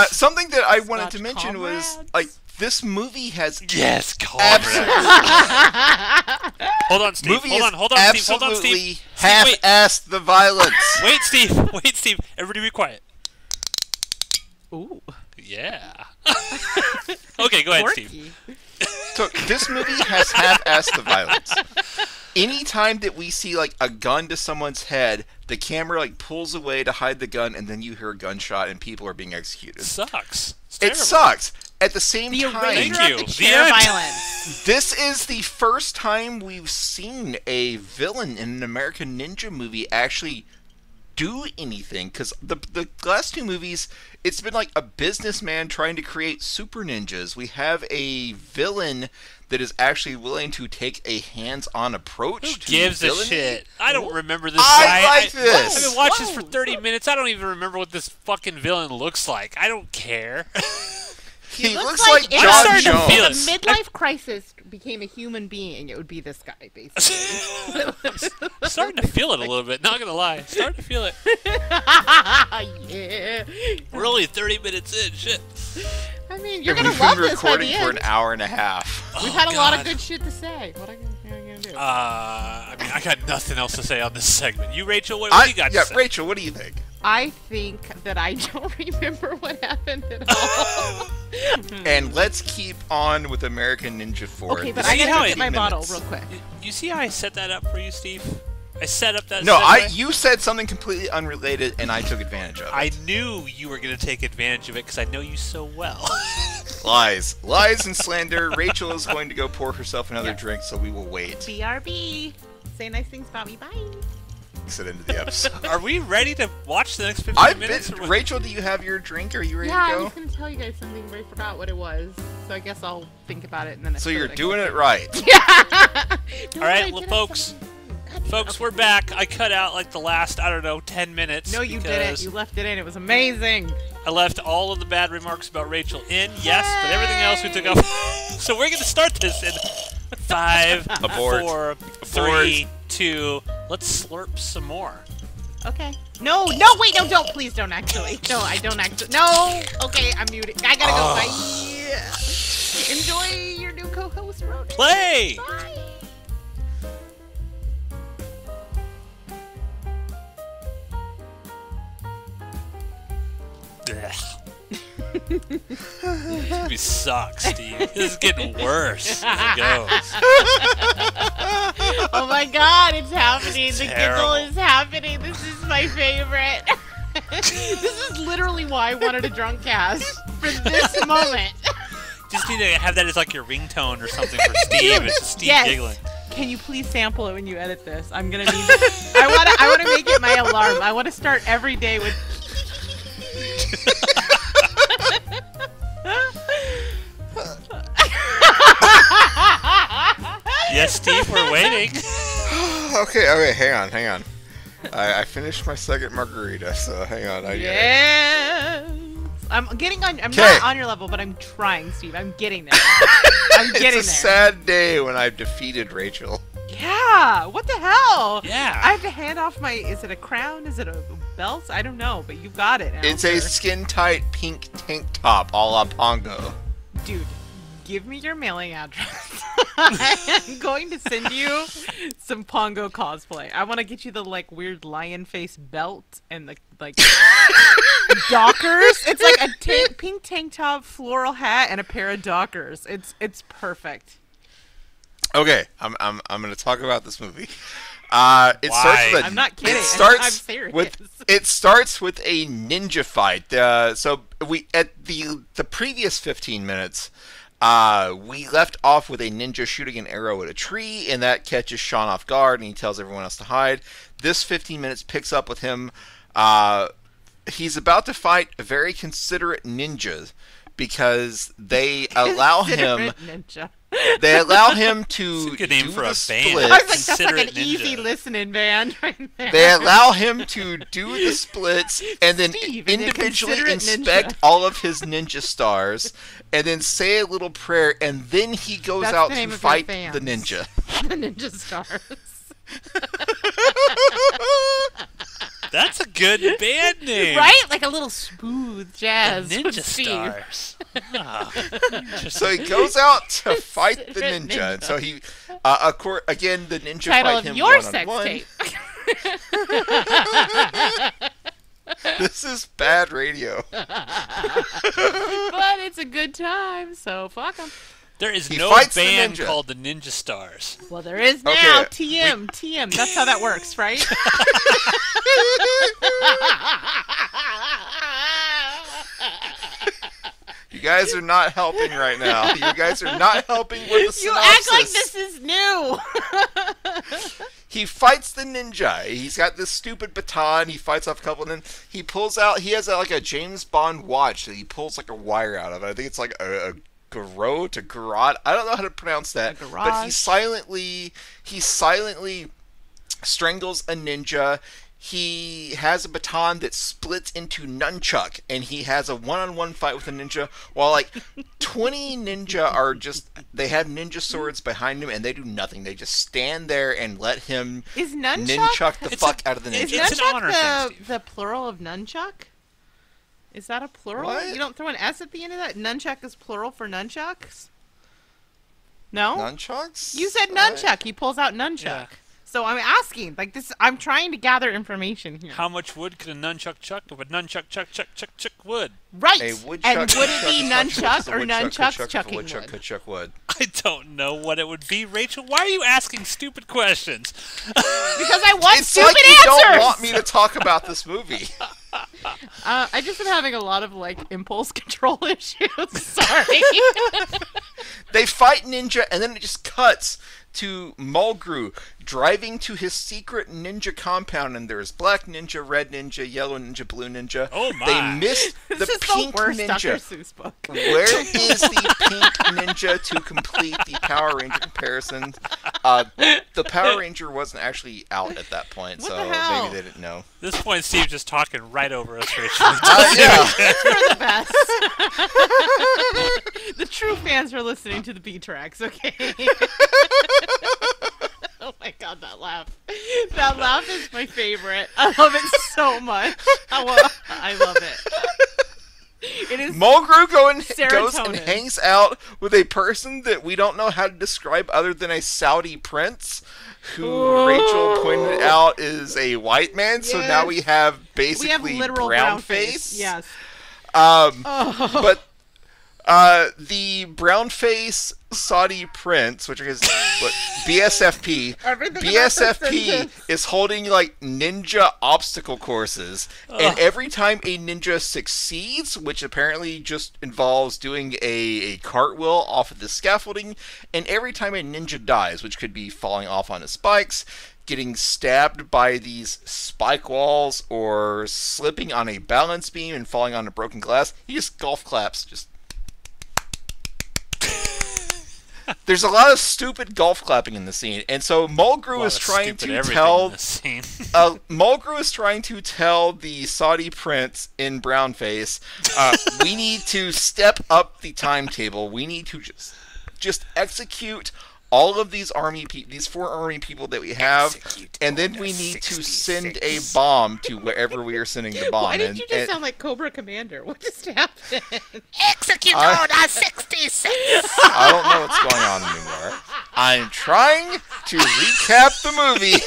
Something that I wanted Scotch to mention was, comrades. like, this movie has Yes, absolutely, Hold on, Steve. movie Hold is on, Hold on, Steve. absolutely Steve, wait. half-assed the violence. Wait, Steve. Wait, Steve. Everybody be quiet. Ooh. Yeah. Okay, go ahead, Steve. Porky. So this movie has half-assed the violence. Anytime that we see like a gun to someone's head, the camera like pulls away to hide the gun, and then you hear a gunshot and people are being executed. Sucks. It's It terrible. sucks. At the same The time, eraser Thank of you. the The chair end. violence. this is the first time we've seen a villain in an American Ninja movie actually do anything, because the last two movies, it's been like a businessman trying to create super ninjas. We have a villain that is actually willing to take a hands-on approach Who to gives a villainy. shit? I don't remember this I guy. like this. I've been watching this Whoa. for 30 minutes. I don't even remember what this fucking villain looks like. I don't care. He looks like like if I'm John starting to Jones. feel the it. midlife crisis became a human being, it would be this guy, basically. I'm starting to feel it a little bit. Not gonna lie, starting to feel it. Yeah. We're only 30 minutes in. Shit. I mean, you're And gonna we've love been this by the recording for end. an hour and a half. We've Oh, had a lot of God. good shit to say. What are you gonna do? I mean, I got nothing else to say on this segment. You, Rachel, what do you got Yeah, to say? Rachel, what do you think? I think that I don't remember what happened at all. And let's keep on with American Ninja 4. Okay, but See I gotta how go it- get my 15 bottle minutes. real quick. You see how I set that up for you, Steve? I set up that. No, segue. you said something completely unrelated, and I took advantage of it. I knew you were going to take advantage of it because I know you so well. Lies and slander. Rachel is going to go pour herself another drink, so we will wait. BRB. Say nice things about me. Bye. Exit into the episode. Are we ready to watch the next 15 I've minutes? been. or what? Rachel, do you have your drink? Are you ready Yeah, I to was go? gonna tell you guys something, but I forgot what it was. So I guess I'll think about it and then. So you're doing it right. All right, well, folks, we're back. I cut out like the last, I don't know, 10 minutes. No, you didn't. because You left it in. It was amazing. I left all of the bad remarks about Rachel in, yes, but everything else we took off. So we're going to start this in 5, Abort. 4, 3, 2. Let's slurp some more. Okay. No, wait, no, don't. Please don't actually. No, I don't actually. No. Okay, I'm muted. I gotta go. Bye. Enjoy your new co-host, Ronan. Play! Bye. This movie sucks, Steve. This is getting worse as it goes. Oh my god, it's happening. The terrible. giggle is happening. This is my favorite. This is literally why I wanted a drunk cast. For this moment. Just need to have that as like your ringtone or something for Steve. It's just Steve Yes. giggling. Can you please sample it when you edit this? I'm gonna need. I wanna make it my alarm. I wanna start every day with. Yes, Steve, we're waiting. Okay, hang on. I finished my second margarita, so hang on. Yes. I'm getting on. I'm 'Kay. not on your level, but I'm trying, Steve. I'm getting there. I'm getting It's a there. sad day when I've defeated Rachel. Yeah. What the hell? Yeah. I have to hand off my. Is it a crown? Is it a belt? I don't know, but you got it. Now, It's a sir. skin-tight pink tank top, a la Pongo. Dude, give me your mailing address. I'm going to send you some Pongo cosplay. I want to get you the like weird lion face belt and the like Dockers. It's like a pink tank top, floral hat, and a pair of Dockers. It's perfect. Okay, I'm gonna talk about this movie. It Why? starts with a, I'm not kidding. It starts I'm serious. It starts with a ninja fight. So we at the previous 15 minutes, we left off with a ninja shooting an arrow at a tree, and that catches Sean off guard, and he tells everyone else to hide. This 15 minutes picks up with him. He's about to fight a very considerate ninja because they allow him. Considerate ninja. They allow him to That's a good name do for the a band. splits. I was like, that's like Considerate an ninja. easy listening band right there. They allow him to do the splits and then Steve, and a individually considerate inspect ninja. all of his ninja stars and then say a little prayer, and then he goes That's out the to name of your fight fans. the ninja. The ninja stars. That's a good band name. Right? Like a little smooth jazz. Ninja with Steve. Stars. Ah, So he goes out to fight the Considerate ninja. And ninja. so he, again, the ninja Title fight of him your one sex on one. tape. This is bad radio. But it's a good time, so fuck 'em. there is He no fights the band ninja. called the Ninja Stars. Well, there is now. Okay, TM. That's how that works, right? You guys are not helping right now. You guys are not helping with the You synopsis. act like this is new. He fights the ninja. He's got this stupid baton. He fights off a couple, and then he pulls out. He has like a James Bond watch that he pulls like a wire out of. I think it's like a garrote, a garrote. I don't know how to pronounce that. A But garage. he silently strangles a ninja. He has a baton that splits into nunchuck, and he has a one-on-one fight with a ninja, while like 20 ninja are just, they have ninja swords behind him, and they do nothing. They just stand there and let him Is nunchuck? ninchuck the It's fuck out of the Is ninja. It's an honor nunchuck thing, Steve. the plural of nunchuck? Is that a plural? What? You don't throw an S at the end of that? Nunchuck is plural for nunchucks? No? Nunchucks? You said nunchuck. He pulls out nunchuck. Yeah. So I'm asking, like this. I'm trying to gather information here. How much wood could a nunchuck chuck if a nunchuck chuck wood? Right. A And woodchuck would could it be chuck as much as nunchuck a or woodchuck could nunchucks chuck if a chucking woodchuck wood? could chuck wood. I don't know what it would be, Rachel. Why are you asking stupid questions? Because I want It's stupid like you answers. don't want me to talk about this movie. I just am having a lot of like impulse control issues. Sorry. They fight ninja, and then it just cuts to Mulgrew driving to his secret ninja compound, and there's black ninja, red ninja, yellow ninja, blue ninja. Oh my. They missed This the is pink the worst Dr. ninja. Seuss book. Where is the pink ninja to complete the Power Ranger comparison? The Power Ranger wasn't actually out at that point, What so the hell? maybe they didn't know. At this point, Steve's just talking right over us, Rachel. Yeah. We're the best. The true fans are listening to the B tracks, okay? Oh my god, that laugh. That laugh is my favorite. I love it so much. I love it. It is Mulgrew goes and Serotonin. hangs out with a person that we don't know how to describe other than a Saudi prince, who Ooh. Rachel pointed out is a white man. So now Yes. we have we have basically literal brown face. Yes. But the brown-face Saudi prince, which is what BSFP, is holding like ninja obstacle courses, and every time a ninja succeeds, which apparently just involves doing a cartwheel off of the scaffolding, and every time a ninja dies, which could be falling off on his spikes, getting stabbed by these spike walls, or slipping on a balance beam and falling on a broken glass, he just golf claps, just. There's a lot of stupid golf clapping in the scene, and so Mulgrew is trying to tell Mulgrew is trying to tell the Saudi prince in brownface, we need to step up the timetable. We need to just execute all of these these 4 army people that we have, and then we need to send a bomb to wherever we are sending the bomb. Why did you just sound like Cobra Commander? What just happened? Execute Order 66! I don't know what's going on anymore. I'm trying to recap the movie,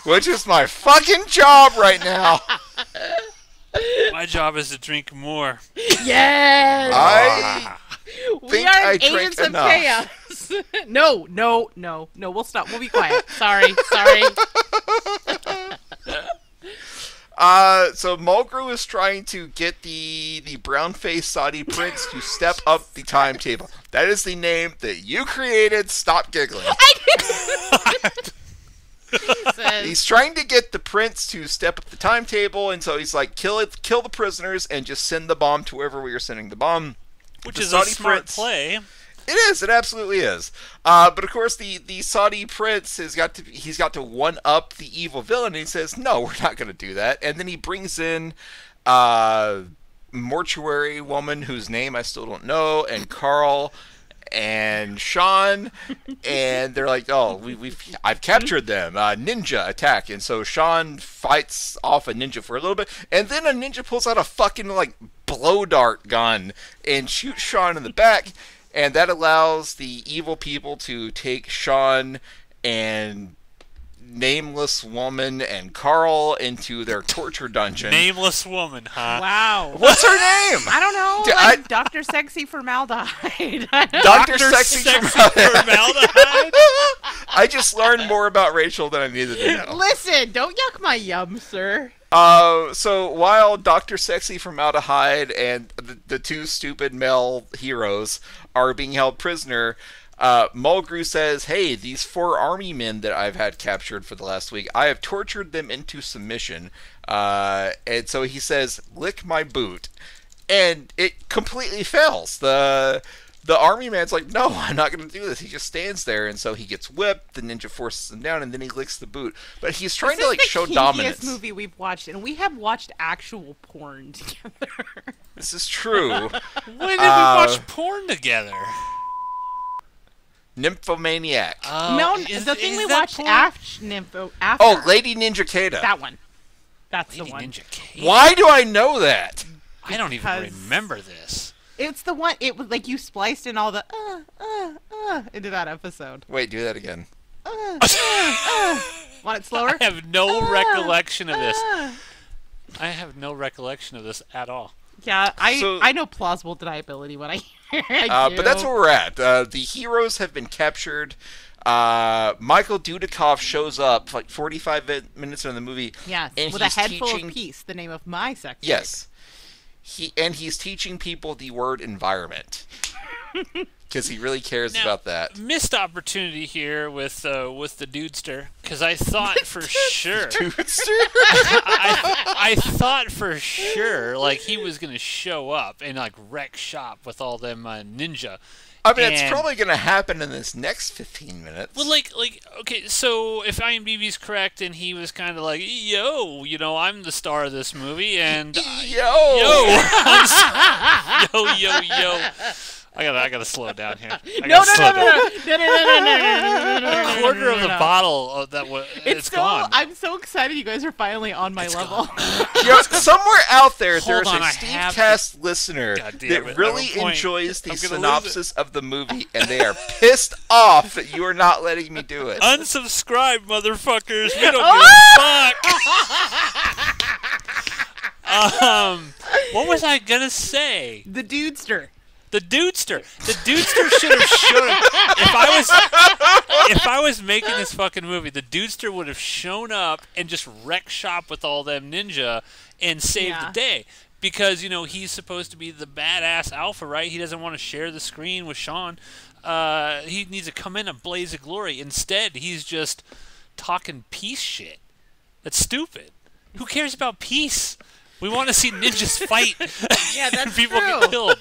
which is my fucking job right now. My job is to drink more. Yes! We are agents of chaos. No. We'll stop. We'll be quiet. Sorry. So Mulgrew is trying to get the brown-faced Saudi prince to step up the timetable. That is the name that you created. Stop giggling. He's trying to get the prince to step up the timetable, and so he's like, kill the prisoners and just send the bomb to wherever we are sending the bomb. Which is a smart play. It is. It absolutely is. But of course, the Saudi prince he's got to one up the evil villain. And he says, "No, we're not going to do that." And then he brings in mortuary woman whose name I still don't know, and Carl and Sean, and they're like, "Oh, I've captured them. Ninja attack." And so Sean fights off a ninja for a little bit, and then a ninja pulls out a fucking like blow dart gun and shoots Sean in the back, and that allows the evil people to take Sean and Nameless Woman and Carl into their torture dungeon. Nameless Woman, huh? Wow. What's her name? I don't know. Dr. Sexy Formaldehyde. Dr. Sexy Formaldehyde? I just learned more about Rachel than I needed to know. Listen, don't yuck my yum, sir. So while Dr. Sexy Formaldehyde and the 2 stupid male heroes are being held prisoner, Mulgrew says, "Hey, these 4 army men that I've had captured for the last week, I have tortured them into submission." And so he says, "Lick my boot," and it completely fails. The army man's like, "No, I'm not going to do this." He just stands there, and so he gets whipped. The ninja forces him down, and then he licks the boot. But he's trying to show dominance. This is the kinkiest movie we've watched, and we have watched actual porn together. This is true. When did we watch porn together? Nymphomaniac. No, the thing we watched after. Oh, Lady Ninja Kata. That one. That's Lady the one. Ninja Kata? Why do I know that? I don't even remember this. It's the one. It was like you spliced in all the into that episode. Wait, do that again. Want it slower? I have no recollection of this. I have no recollection of this at all. Yeah, I know plausible deniability when I hear it. But that's where we're at. The heroes have been captured. Michael Dudikoff shows up like 45 minutes into the movie. Yes, and with a head full of peace, the name of my sex tape. Yes. He's teaching people the word environment. Because he really cares about that. Missed opportunity here with the dudester, because I thought for sure. Dudester? I thought for sure like he was gonna show up and like wreck shop with all them ninja. I mean, it's probably going to happen in this next 15 minutes. Well, okay, so if IMDb's correct, and he was kind of like, yo, I'm the star of this movie, and yo, I gotta slow down here. No. A quarter of the bottle of that was it's gone. I'm so excited you guys are finally on my level. Somewhere out there's a I Stevecast listener that really enjoys the synopsis of the movie, and they are pissed off that you are not letting me do it. Unsubscribe, motherfuckers. We don't give a fuck. What was I gonna say? The dudester. The dudester. The dudester should have shown. If I was making this fucking movie, the dudester would have shown up and just wrecked shop with all them ninja and saved the day. Because, you know, he's supposed to be the badass alpha, right? He doesn't want to share the screen with Sean. He needs to come in a blaze of glory. Instead, he's just talking peace shit. That's stupid. Who cares about peace? We want to see ninjas fight. Yeah, that's and people true. get killed.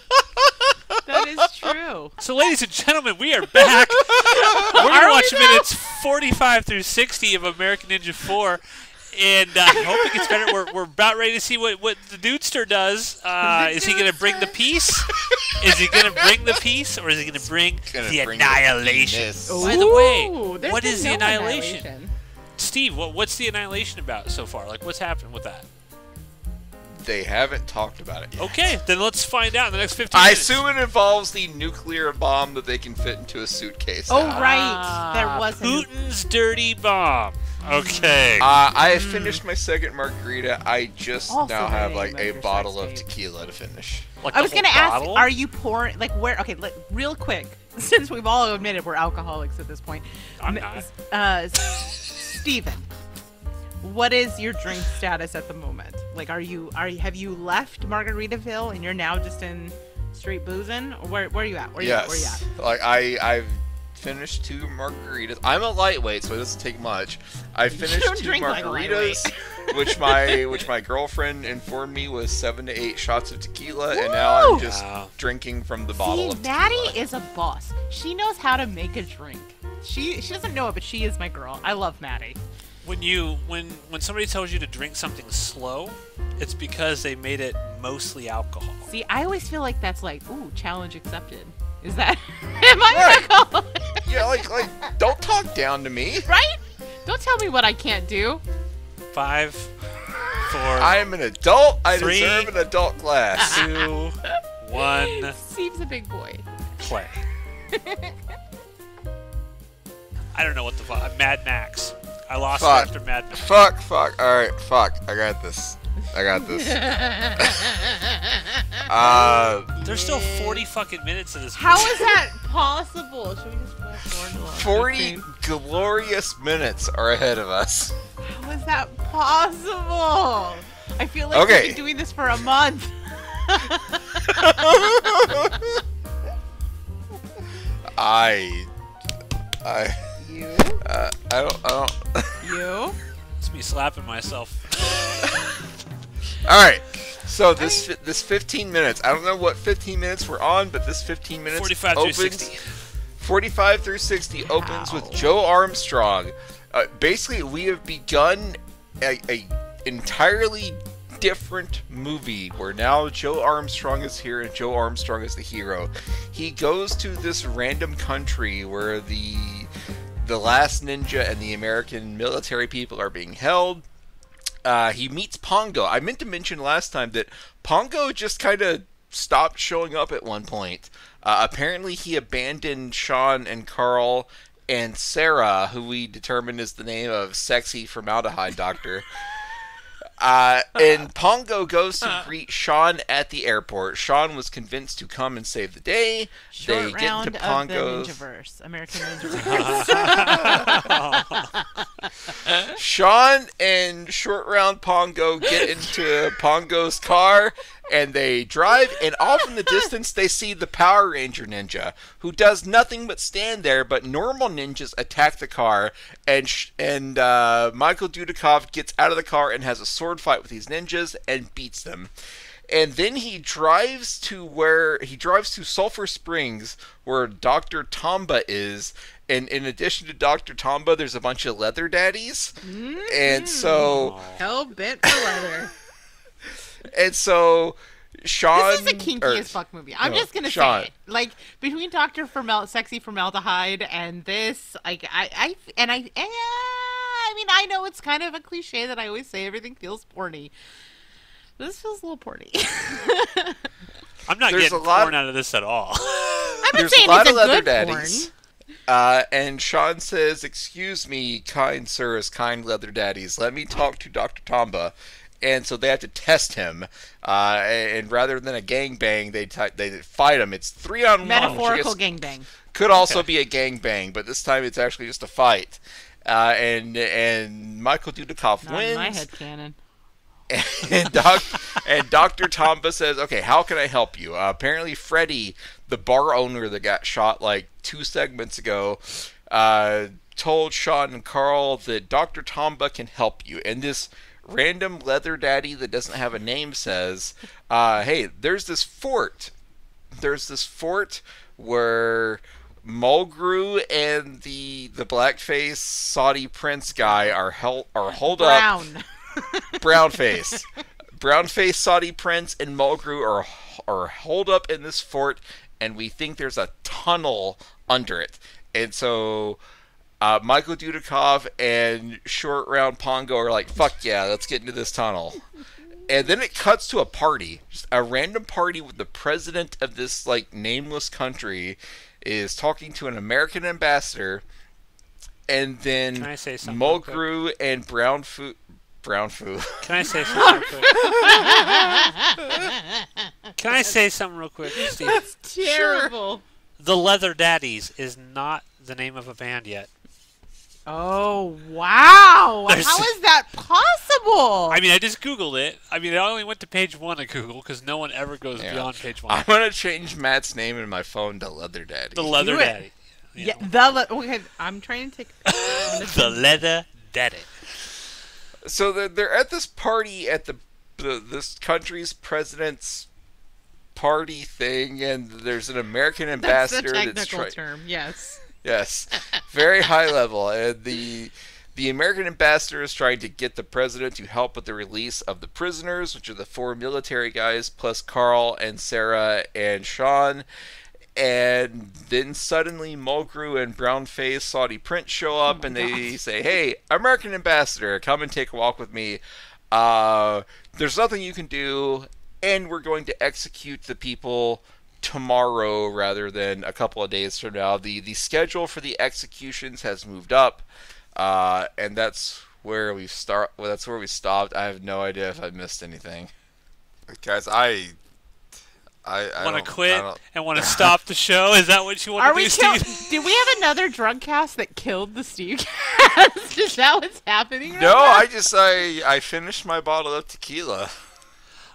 That is true. So, ladies and gentlemen, we are back. We're going to watch minutes 45 through 60 of American Ninja 4. And I hope it gets better. We're about ready to see what the dudester does. Is he going to bring the peace? Is he going to bring the peace? Or is he going to bring the annihilation? By the way, what is the annihilation? Steve, what's the annihilation about so far? Like, what's happened with that? They haven't talked about it yet. Okay, then let's find out in the next 15 I minutes. assume it involves the nuclear bomb that they can fit into a suitcase. Oh, now. right. There was Putin's dirty bomb. Okay. I have finished my second margarita. I just Also now have the name like a of your bottle sex of tape. tequila to finish. Like I was going gonna to ask, are you pouring, like, where, okay, real quick, since we've all admitted we're alcoholics at this point. I'm not. Steven, what is your drink status at the moment? Like, have you left Margaritaville and you're now just in straight boozing? Or where are you at? Where you at? Like I've finished 2 margaritas. I'm a lightweight, so it doesn't take much. I finished don't 2 drink like a margaritas, which my girlfriend informed me was 7 to 8 shots of tequila, and now I'm just drinking from the bottle of tequila. Maddie is a boss. She knows how to make a drink. She doesn't know it, but she is my girl. I love Maddie. When somebody tells you to drink something slow, it's because they made it mostly alcohol. See, I always feel like that's like, ooh, challenge accepted. Is that? Am I an alcoholic? Yeah, like don't talk down to me. Right? Don't tell me what I can't do. 5, 4. I am an adult. I 3, deserve an adult glass. 2, 1. Steve's a big boy. Play. I don't know what the fuck. Mad Max. I lost it after Mad Max. Fuck. Alright, fuck. I got this. There's still 40 fucking minutes of this movie. How is that possible? Should we just flash forward to 40 glorious minutes are ahead of us. How is that possible? I feel like we've been doing this for a month. You? I don't. You? It's me slapping myself. All right. So this 15 minutes. I don't know what 15 minutes we're on, but this 15 minutes 45 opens. through 60. 45 through 60 opens with Joe Armstrong. Basically, we have begun a entirely different movie where now Joe Armstrong is here and Joe Armstrong is the hero. He goes to this random country where the last ninja and the American military people are being held. He meets Pongo. I meant to mention last time that Pongo just kind of stopped showing up at one point. Apparently he abandoned Sean and Carl and Sarah, who we determined is the name of Sexy Formaldehyde Doctor. And Pongo goes to greet Sean at the airport. Sean was convinced to come and save the day. Short they round get into of the Pongo's. Ninjaverse. American Ninjaverse. Sean and Short Round Pongo get into Pongo's car, and they drive, and off in the distance they see the Power Ranger ninja, who does nothing but stand there, but normal ninjas attack the car, and Michael Dudikoff gets out of the car and has a sword fight with these ninjas and beats them. And then he drives to Sulphur Springs, where Dr. Tomba is. And in addition to Dr. Tomba, there's a bunch of leather daddies. Mm-hmm. And so... Hell bent for leather. And so... Sean... This is a kinky as fuck movie. I'm just going to say it. Like, between Dr. Sexy Formaldehyde and this, like, I mean, I know it's kind of a cliche that I always say everything feels porny. This feels a little porny. I'm not getting porn out of this at all. I'm not There's saying a lot it's of leather good daddies. Porn. And Sean says, "Excuse me, kind sirs, kind leather daddies. Let me talk to Dr. Tomba." and so they have to test him. And rather than a gangbang, they fight him. It's 3-on-1. Metaphorical gangbang. Could also be a gangbang, but this time it's actually just a fight. And Michael Dudikoff Not wins. in my headcanon. And Dr. Tomba says, okay, how can I help you? Apparently Freddy, the bar owner that got shot like 2 segments ago, told Sean and Carl that Dr. Tomba can help you. And this random leather daddy that doesn't have a name says, hey, there's this fort. There's this fort where Mulgrew and the blackface Saudi prince guy are holed up. Brownface. Brownface Saudi prince and Mulgrew are holed up in this fort, and we think there's a tunnel under it. And so Michael Dudikoff and Short Round Pongo are like, fuck yeah, let's get into this tunnel. And then it cuts to a party. Just a random party with the president of this like nameless country is talking to an American ambassador, and then Can I say something Mulgrew and Brownfoo. Can I say something real quick? Can I say something real quick, Steve? Terrible. The Leather Daddies is not the name of a band yet. Oh, wow. There's- How is that possible? I mean, I just Googled it. I mean, I only went to page 1 of Google because no one ever goes beyond page 1. I'm gonna change Matt's name in my phone to Leather Daddy. The Leather Do it. Daddy. Yeah, okay, I'm trying to take... The Leather Daddy. So they're at this party at this country's president's party thing, and there's an American ambassador That's a that's technical term, yes. Yes, very high level, and the American ambassador is trying to get the president to help with the release of the prisoners, which are the 4 military guys plus Carl and Sarah and Sean. And then suddenly Mulgrew and Brownface Saudi Prince show up, and they say, hey, American ambassador, come and take a walk with me. There's nothing you can do, and we're going to execute the people tomorrow rather than a couple of days from now. The schedule for the executions has moved up, and that's where we stopped. I have no idea if I missed anything. Guys, I want to quit and want to stop the show? Is that what you want to do, Steve? Did we have another drug cast that killed the Stevecast? Is that what's happening? No, I finished my bottle of tequila.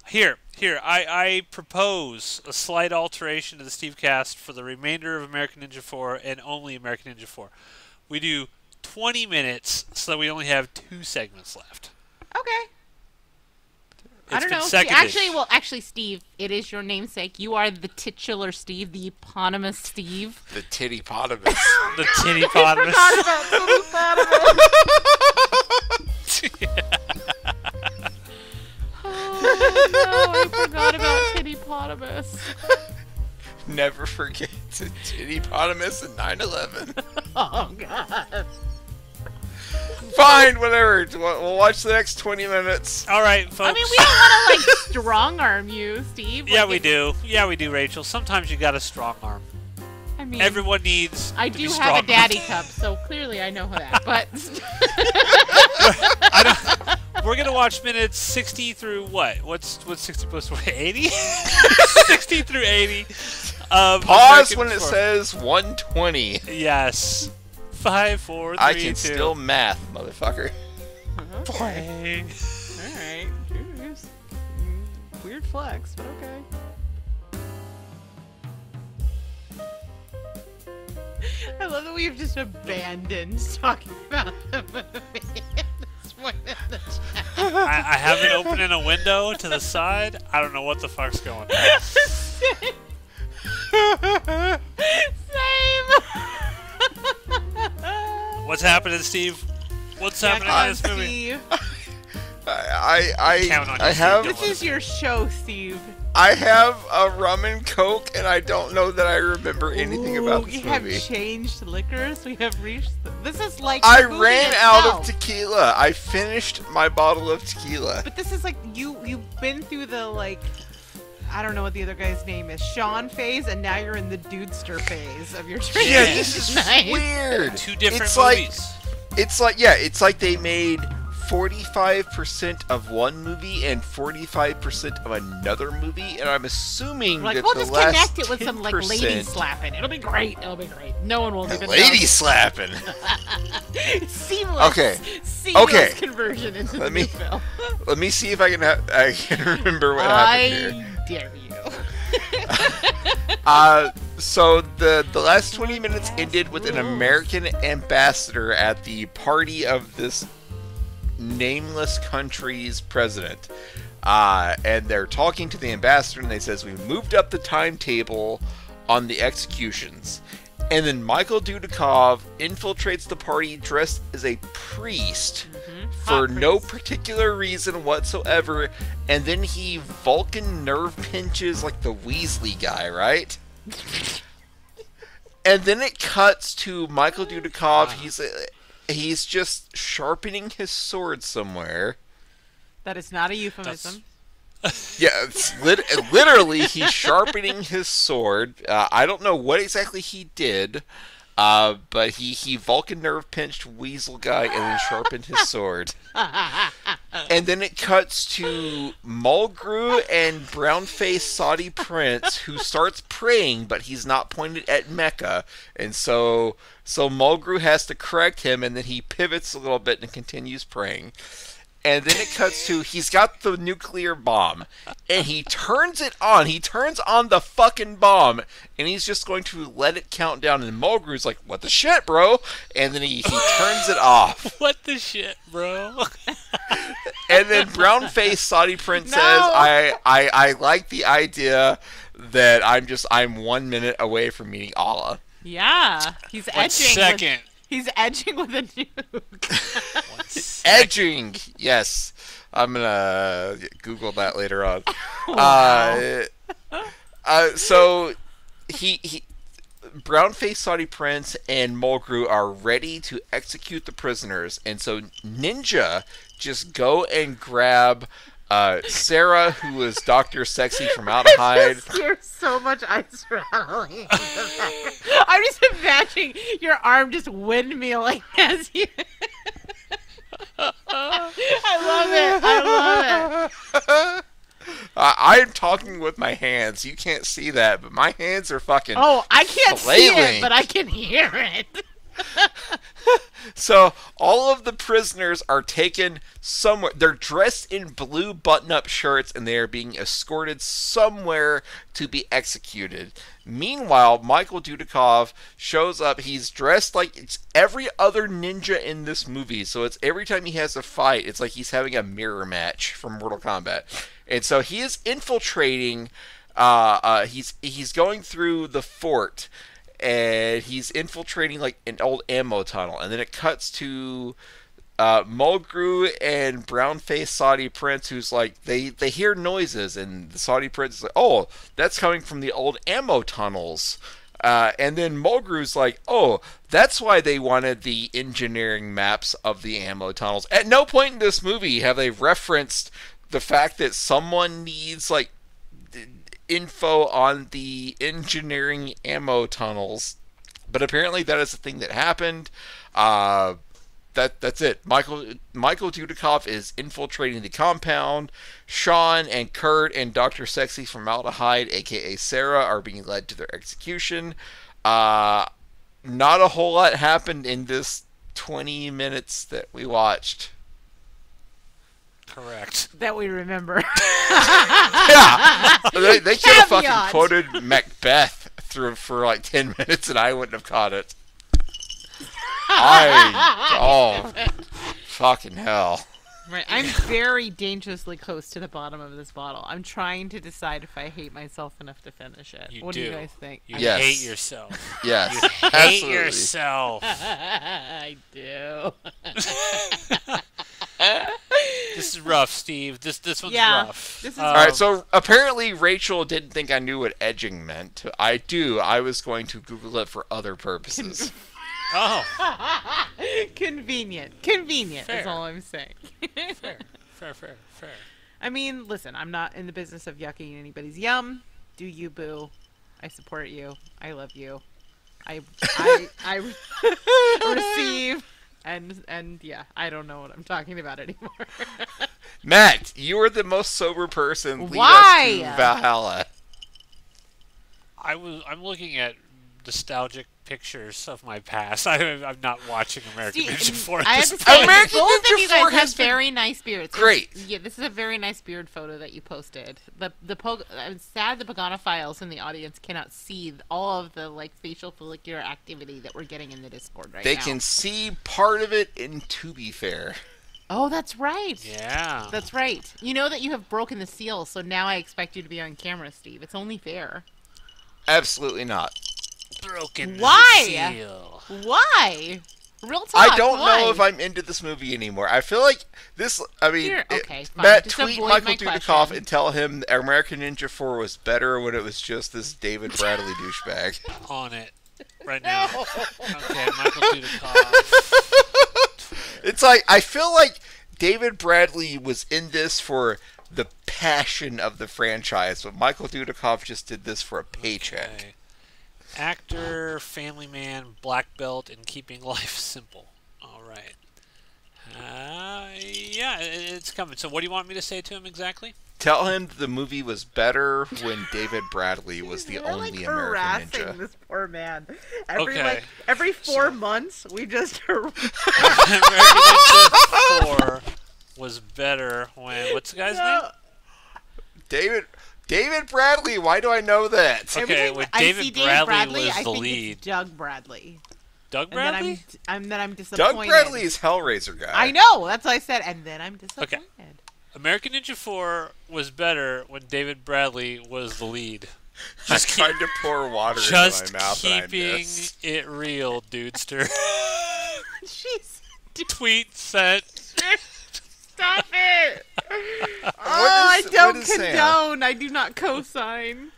Here, I propose a slight alteration to the Stevecast for the remainder of American Ninja 4 and only American Ninja 4. We do 20 minutes so that we only have 2 segments left. Okay. I It's don't know. been seconded. Actually, Steve, it is your namesake. You are the titular Steve, the eponymous Steve. The titty-potamus. The titty-potamus. Oh, no, I forgot about titty-potamus. Never forget the titty-potamus in 9/11. Oh, God. Fine, whatever. We'll watch the next 20 minutes. All right, folks. I mean, we don't want to, like, strong-arm you, Steve. Yeah, Like, we do. Yeah, we do, Rachel. Sometimes you got a strong arm. I mean, Everyone needs I to do be have a strong. daddy cup, so clearly I know that. But We're gonna watch minutes 60 through what? What's 60 plus 80? 60 through 80. Pause American when it Sport. says 120. Yes. 5, 4, 3, I can 2. still math, motherfucker. Okay. all right, cheers. Weird flex, but okay. I love that we've just abandoned talking about the movie at this point in the chat. I have it open in a window to the side. I don't know what the fuck's going on. Same. What's happening, Steve? What's happening in this movie? Steve. Count on I you, have Steve. This is your show, Steve. I have a rum and coke, and I don't know that I remember anything about this We have movie. changed liquors. We have reached. This is like. I the movie ran out of itself. tequila. I finished my bottle of tequila. But this is like you've been through the like. I don't know what the other guy's name is. Sean phase, and now you're in the dudester phase of your drinking. Yeah, this is Nice. weird. Two different it's movies. It's like they made 45% of one movie and 45% of another movie, and I'm assuming Like, that we'll the just last connect it with some, like, 10%, lady slapping. It'll be great. It'll be great. No one will even lady know. slapping. Seamless. Okay. Seamless Okay. conversion into Let the me- new film. Let me see if I can remember what happened here. I dare you. So the last 20 minutes ended with an American ambassador at the party of this nameless country's president. And they're talking to the ambassador, and they says, we moved up the timetable on the executions. And then Michael Dudikoff infiltrates the party dressed as a priest for no particular reason whatsoever. And then he Vulcan nerve pinches like the Weasley guy, right? And then it cuts to Michael Dudikoff. He's just sharpening his sword somewhere. That is not a euphemism. Yeah, it's literally he's sharpening his sword. I don't know what exactly he did, but he Vulcan nerve pinched Weasel guy and then sharpened his sword. And then it cuts to Mulgrew and brown-faced Saudi Prince, who starts praying, but he's not pointed at Mecca, and so Mulgrew has to correct him, and then he pivots a little bit and continues praying. And then it cuts to, he's got the nuclear bomb, and he turns it on. He turns on the fucking bomb, and he's just going to let it count down. And Mulgrew's like, what the shit, bro? And then he turns it off. What the shit, bro? And then brown-faced Saudi Prince says, I like the idea that I'm 1 minute away from meeting Allah. Yeah. He's edging. Second. He's edging with a nuke. Edging, yes. I'm gonna Google that later on. Wow. So he brown-faced Saudi Prince and Mulgrew are ready to execute the prisoners, and so Ninja just go and grab Sarah, who is Dr. Sexy from Out of Hide. There's so much ice rattling. I'm just imagining your arm just windmilling as you. I love it. I'm talking with my hands. You can't see that, but my hands are fucking. Oh, I can't see flailing. it, but I can hear it. So all of the prisoners are taken somewhere. They're dressed in blue button-up shirts, and they are being escorted somewhere to be executed. Meanwhile, Michael Dudikoff shows up. He's dressed like it's every other ninja in this movie. So it's every time he has a fight, it's like he's having a mirror match from Mortal Kombat. And so he is infiltrating. He's going through the fort. And he's infiltrating like an old ammo tunnel, and then it cuts to Mulgrew and brown-faced Saudi Prince, who's like they hear noises, and the Saudi Prince is like, "Oh, that's coming from the old ammo tunnels." And then Mulgrew's like, "Oh, that's why they wanted the engineering maps of the ammo tunnels." At no point in this movie have they referenced the fact that someone needs like info on the engineering ammo tunnels, but apparently that is the thing that happened. That's it. Michael Dudikoff is infiltrating the compound. Sean and Kurt and Dr. Sexy from Out of Hide, aka Sarah, are being led to their execution. Not a whole lot happened in this 20 minutes that we watched. Correct. That we remember. Yeah, they could have fucking Caveat. quoted Macbeth for like 10 minutes, and I wouldn't have caught it. Fucking hell. Right. I'm very dangerously close to the bottom of this bottle. I'm trying to decide if I hate myself enough to finish it. You What do. you guys think? You Yes. hate yourself. Yes, You hate absolutely. yourself. I do. This is rough, Steve. This one's Yeah, rough. this is All right, so apparently Rachel didn't think I knew what edging meant. I do. I was going to Google it for other purposes. Oh, Convenient. Convenient is Fair. all I'm saying. fair. I mean, listen, I'm not in the business of yucking anybody's yum. Do you, boo? I support you. I love you. I receive and and yeah, I don't know what I'm talking about anymore. Matt, you are the most sober person. Lead Why? us to Valhalla. I'm looking at nostalgic pictures of my past. I'm not watching American Ninja 4 I at have this to point. say, American both Ninja of you 4 guys have has been very nice beards. great. Yeah, this is a very nice beard photo that you posted. I'm sad the Pagana files in the audience cannot see all of the like facial follicular activity that we're getting in the Discord right They now. can see part of it in To Be Fair. Oh, that's right. Yeah. That's right. You know that you have broken the seal, so now I expect you to be on camera, Steve. It's only fair. Absolutely not. Broken Why? seal. Why? Real talk. I don't why? know if I'm into this movie anymore. I feel like this. I mean, Okay, fine. Matt, Just tweet avoid Michael my Dudikoff question. and tell him American Ninja 4 was better when it was just this David Bradley douchebag. On it. Right now. Okay, Michael Dudikoff. It's like, I feel like David Bradley was in this for the passion of the franchise, but Michael Dudikoff just did this for a paycheck. Okay. Actor, family man, black belt, and keeping life simple. All right. Yeah, it's coming. So what do you want me to say to him exactly? Tell him the movie was better when David Bradley was the We're, only like, American harassing Ninja. this poor man. Okay. Every 4 months, we just American Ninja 4 was better when... What's the guy's name? David Bradley, why do I know that? Okay, when I David see Bradley was I the think lead. It's Doug Bradley. Doug And then Bradley? I'm disappointed. Doug Bradley is Hellraiser guy. I know. That's what I said. And then I'm disappointed. American Ninja 4 was better when David Bradley was the lead. Just tried to pour water Just into my mouth and I keeping missed. it real, dudester. Jeez. Tweet sent. Stop it. I what don't is Sam? condone. I do not co-sign.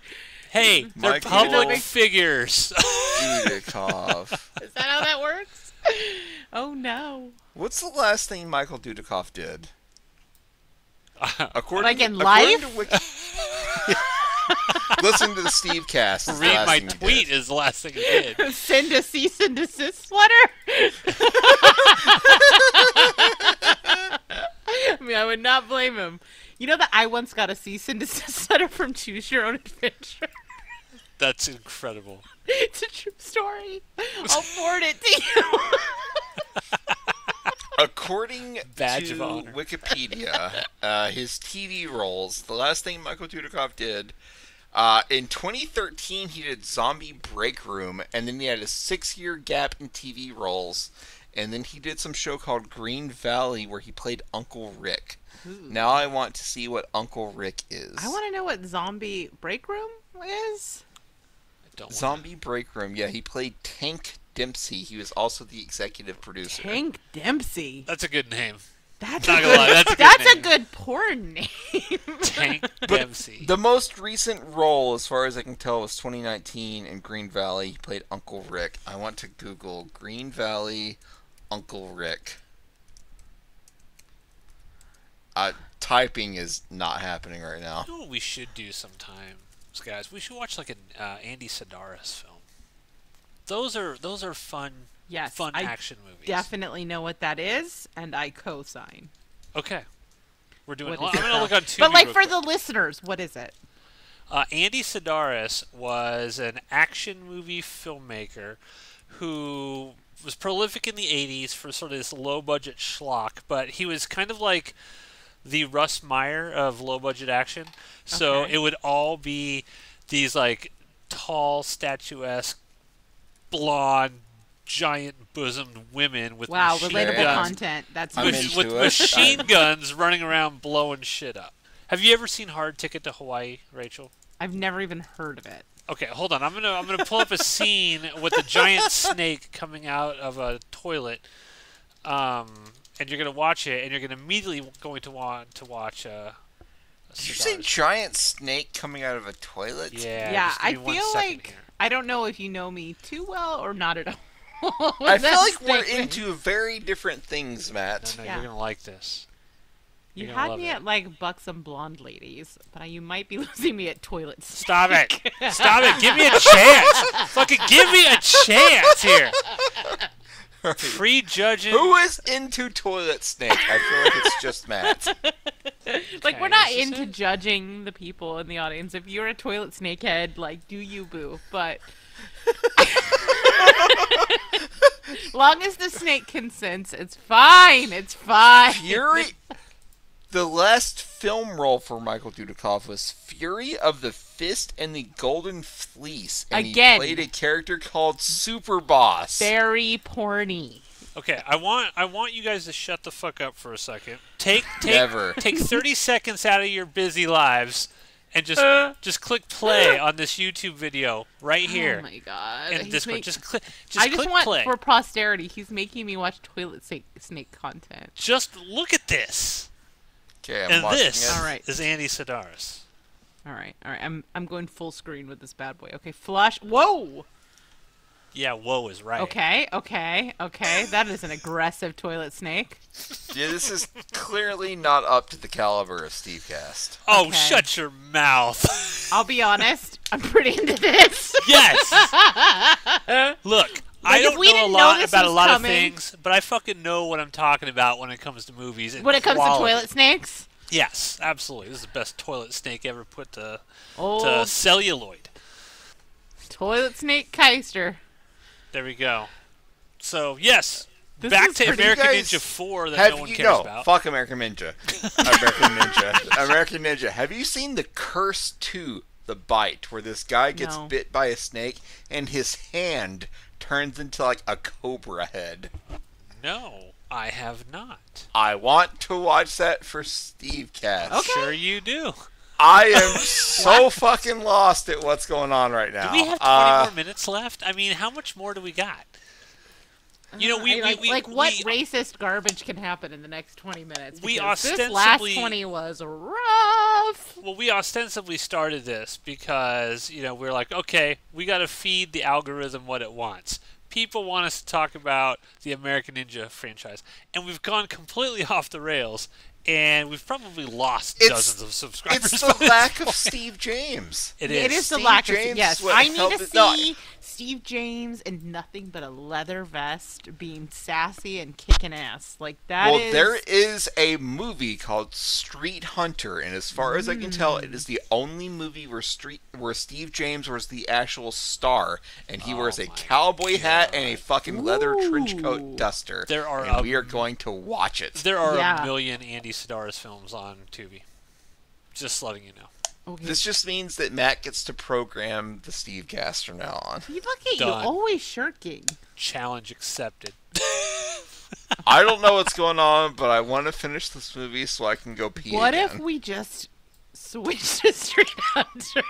Hey, they're Michael public figures. Dudikoff. Is that how that works? Oh, no. What's the last thing Michael Dudikoff did? According, Like in according life? to Listen to the Stevecast. is the Read last my thing he tweet did. is the last thing he did. Send a cease and desist letter? I mean, I would not blame him. You know that I once got a cease and desist letter from Choose Your Own Adventure? That's incredible. It's a true story. I'll forward it to you. According Badge to of honor. Wikipedia, his TV roles, the last thing Michael Dudikoff did, in 2013 he did Zombie Break Room, and then he had a 6-year gap in TV roles, and then he did some show called Green Valley where he played Uncle Rick. Now I want to see what Uncle Rick is. I want to know what Zombie Break Room is. Zombie Break Room, yeah, he played Tank Dempsey. He was also the executive producer. Tank Dempsey. That's a good name. That's Not a gonna good, lie, that's a good that's a name. good porn name. Tank Dempsey. The most recent role, as far as I can tell, was 2019 in Green Valley. He played Uncle Rick. I want to Google Green Valley Uncle Rick. Typing is not happening right now. You know what we should do sometimes, guys? We should watch like an Andy Sedaris film. Those are fun, Yes, fun I action movies. definitely know what that is, and I co-sign. Okay, we're doing. What I'm is it, gonna though? look on Tubi. But like real for quick. the listeners, what is it? Andy Sedaris was an action movie filmmaker who was prolific in the 80s for sort of this low-budget schlock, but he was kind of like the Russ Meyer of low-budget action. So Okay. it would all be these like tall, statuesque, blonde, giant-bosomed women with Wow, machine relatable guns, content. That's I'm with, into with it. machine guns running around blowing shit up. Have you ever seen Hard Ticket to Hawaii, Rachel? I've never even heard of it. Okay, hold on. I'm gonna pull up a scene with a giant snake coming out of a toilet, and you're gonna watch it, and you're gonna immediately going to want to watch. Did you say Sedaris. giant snake coming out of a toilet? Yeah. Yeah, just I give me 1 feel second like here. I don't know if you know me too well or not at all. I With feel that like we're statement. into very different things, Matt. No, Yeah. you're gonna like this. You You're gonna had love me it. at like buxom blonde ladies, but you might be losing me at toilets. Stop it! Stop it! Give me a chance! Fucking give me a chance here! Prejudging. Who is into toilet snake? I feel like it's just Matt. Like, we're not this is into it. judging the people in the audience. If you're a toilet snake head, like, do you, boo? But long as the snake consents, it's fine. It's fine. Fury. The last film role for Michael Dudikoff was Fury of the Fist and the Golden Fleece, and Again. he played a character called Super Boss. Very porny. Okay, I want you guys to shut the fuck up for a second. Take Never. take 30 seconds out of your busy lives and just click play on this YouTube video right here. Oh my god. In He's Discord. Just click I just click want play. for posterity. He's making me watch toilet snake content. Just look at this. Okay, I'm And watching this it. All right. is Andy Sedaris. All right. I'm going full screen with this bad boy. Okay, flush. Whoa. Yeah, whoa is right. Okay. That is an aggressive toilet snake. Yeah, this is clearly not up to the caliber of Stevecast. Oh, Okay. shut your mouth. I'll be honest. I'm pretty into this. Yes. Look, I if don't we know a didn't know lot this about a was lot coming- of things, but I fucking know what I'm talking about when it comes to movies. And When it comes to quality. toilet snakes. Yes, absolutely. This is the best toilet snake ever put to Old celluloid. toilet snake Keister. There we go. So, yes, This back is to pretty- American You guys Ninja 4 that Have no one you cares no, about. fuck American Ninja. American Ninja. American Ninja. Have you seen The Curse 2, The Bite, where this guy gets No. bit by a snake and his hand turns into like a cobra head? No, I have not. I want to watch that for Stevecast. Okay. Sure you do. I am so fucking lost at what's going on right now. Do we have 20 more minutes left? I mean, how much more do we got? You know, we what racist garbage can happen in the next 20 minutes? We Because this last ostensibly- 20 was rough. Well, we ostensibly started this because, we're like, okay, we got to feed the algorithm what it wants. People want us to talk about the American Ninja franchise. And we've gone completely off the rails, and we've probably lost dozens of subscribers. It's by the this lack of point. Steve James. It It is the Steve lack of James yes. is what I need held to it- no, see Steve James in nothing but a leather vest, being sassy and kicking ass. Like that Well, is. there is a movie called Street Hunter, and as far as I can tell, it is the only movie where Steve James was the actual star, and he wears a my cowboy hat and a fucking leather trench Ooh. coat duster. There are and we are going to watch it. There are Yeah. a million Andy Sedaris films on Tubi. Just letting you know. Okay. This just means that Matt gets to program the Stevecast from now on. You look at you, Done. always shirking. Challenge accepted. I don't know what's going on, but I want to finish this movie so I can go pee What again. if we just switch to Street Hunter?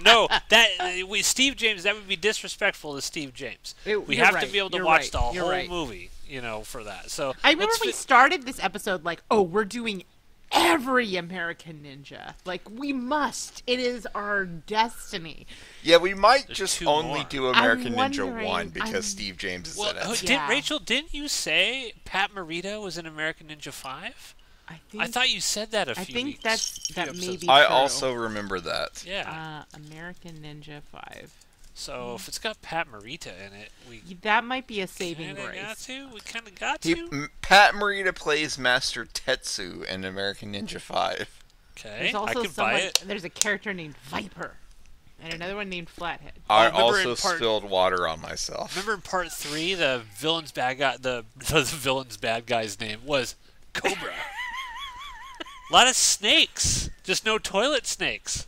No, Steve James. That would be disrespectful to Steve James. We You're have right, to be able to you're watch right, the you're whole right. movie, for that. So I remember let's we fi- started this episode like, oh, we're doing every American Ninja. Like, we must. It is our destiny. Yeah, we might There's just two only more. do American I'm Ninja wondering- 1 because I'm- Steve James is Well, in it. Yeah. Rachel, didn't you say Pat Morita was in American Ninja 5? I think. I thought you said that a few I think weeks. that few may episodes be ago. I true. also remember that. Yeah. American Ninja 5. So if it's got Pat Morita in it, we That might be a saving kind of got grace. to. We kind of got He, to. Pat Morita plays Master Tetsu in American Ninja 5. Okay, There's I also could someone. buy it. There's a character named Viper, and another one named Flathead. I remember also in part- spilled water on myself. Remember in part 3, the villain's bad guy, the villain's bad guy's name was Cobra. A lot of snakes, just no toilet snakes.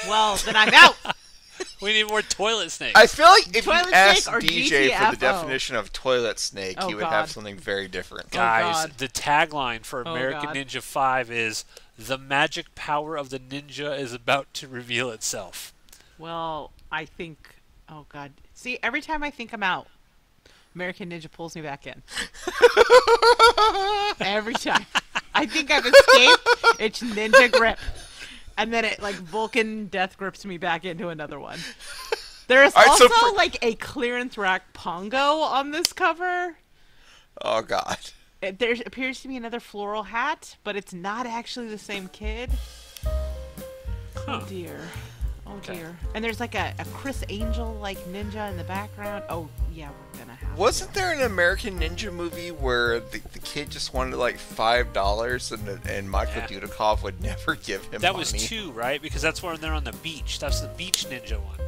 Well, then I'm out. We need more toilet snakes. I feel like if Toilet you asked snake or DJ for GTFO? the definition of toilet snake, Oh, he would God. have something very different. Guys, God. the tagline for Oh, American God. Ninja 5 is "The magic power of the ninja is about to reveal itself." Well, I think. Oh God. See, every time I think I'm out, American Ninja pulls me back in. Every time. I think I've escaped. It's ninja grip, and then it like Vulcan death grips me back into another one. There's All right, so also for- like a clearance rack Pongo on this cover. Oh, God. There appears to be another floral hat, but it's not actually the same kid. Huh. Oh dear. Oh Okay. dear. And there's like a Chris Angel like ninja in the background. Oh yeah, we're gonna have. Wasn't there an American Ninja movie where the kid just wanted like $5 and Michael Dudikoff would never give him That money? was 2, right? Because that's when they're on the beach. That's the beach ninja one.